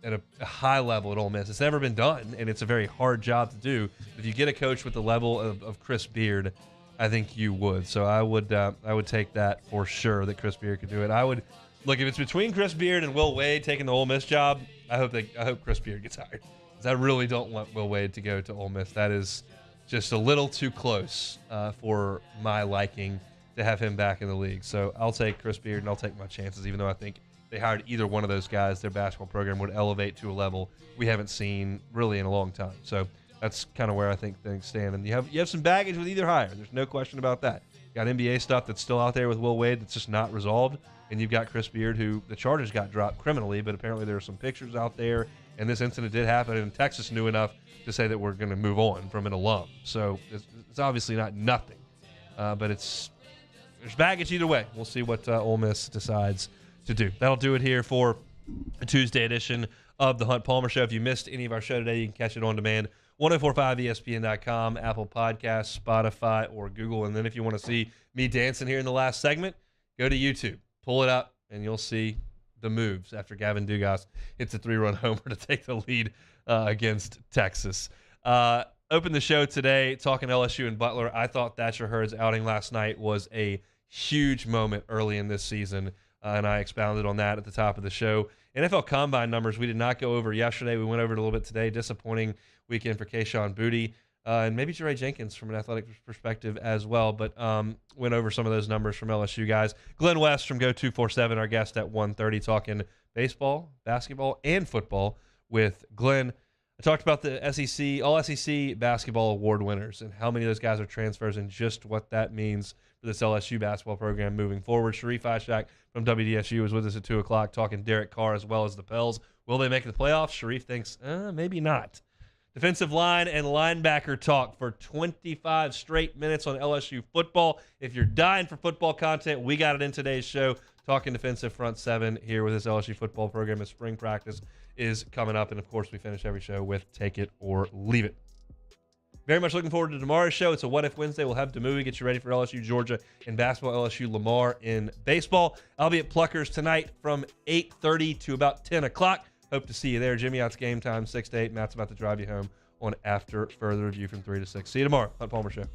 at a high level at Ole Miss. It's never been done, and it's a very hard job to do. If you get a coach with the level of Chris Beard, I think you would. So I would take that for sure that Chris Beard could do it. I would look if it's between Chris Beard and Will Wade taking the Ole Miss job. I hope Chris Beard gets hired, because I really don't want Will Wade to go to Ole Miss. That is just a little too close for my liking to have him back in the league. So I'll take Chris Beard and I'll take my chances, even though I think they hired either one of those guys, their basketball program would elevate to a level we haven't seen really in a long time. So that's kind of where I think things stand. And you have some baggage with either hire. There's no question about that. You got NBA stuff that's still out there with Will Wade that's just not resolved. And you've got Chris Beard, who the charges got dropped criminally, but apparently there are some pictures out there, and this incident did happen, and Texas knew enough to say that we're going to move on from an alum. So it's obviously not nothing, but there's baggage either way. We'll see what Ole Miss decides to do. That'll do it here for a Tuesday edition of the Hunt Palmer Show. If you missed any of our show today, you can catch it on demand, 1045ESPN.com, Apple Podcasts, Spotify, or Google. And then if you want to see me dancing here in the last segment, go to YouTube. Pull it up, and you'll see the moves after Gavin Dugas hits a 3-run homer to take the lead against Texas. opened the show today talking LSU and Butler. I thought Thatcher Hurd's outing last night was a huge moment early in this season, and I expounded on that at the top of the show. NFL Combine numbers we did not go over yesterday. We went over it a little bit today. Disappointing weekend for Kayshon Boutte and maybe Jeray Jenkins from an athletic perspective as well, but went over some of those numbers from LSU guys. Glenn West from Go247, our guest at 1:30, talking baseball, basketball, and football with Glenn. I talked about the SEC, all SEC basketball award winners and how many of those guys are transfers and just what that means for this LSU basketball program moving forward. Sharif Ishak from WDSU was with us at 2 o'clock talking Derek Carr as well as the Pels. Will they make the playoffs? Sharif thinks maybe not. Defensive line and linebacker talk for 25 straight minutes on LSU football. If you're dying for football content, we got it in today's show. Talking defensive front seven here with this LSU football program as spring practice is coming up. And, of course, we finish every show with Take It or Leave It. Very much looking forward to tomorrow's show. It's a What If Wednesday. We'll have Demouy get you ready for LSU Georgia in basketball, LSU Lamar in baseball. I'll be at Pluckers tonight from 8:30 to about 10 o'clock. Hope to see you there. Jimmy Out's Game Time, 6 to 8. Matt's about to drive you home on After Further Review from 3 to 6. See you tomorrow. Hunt Palmer Show.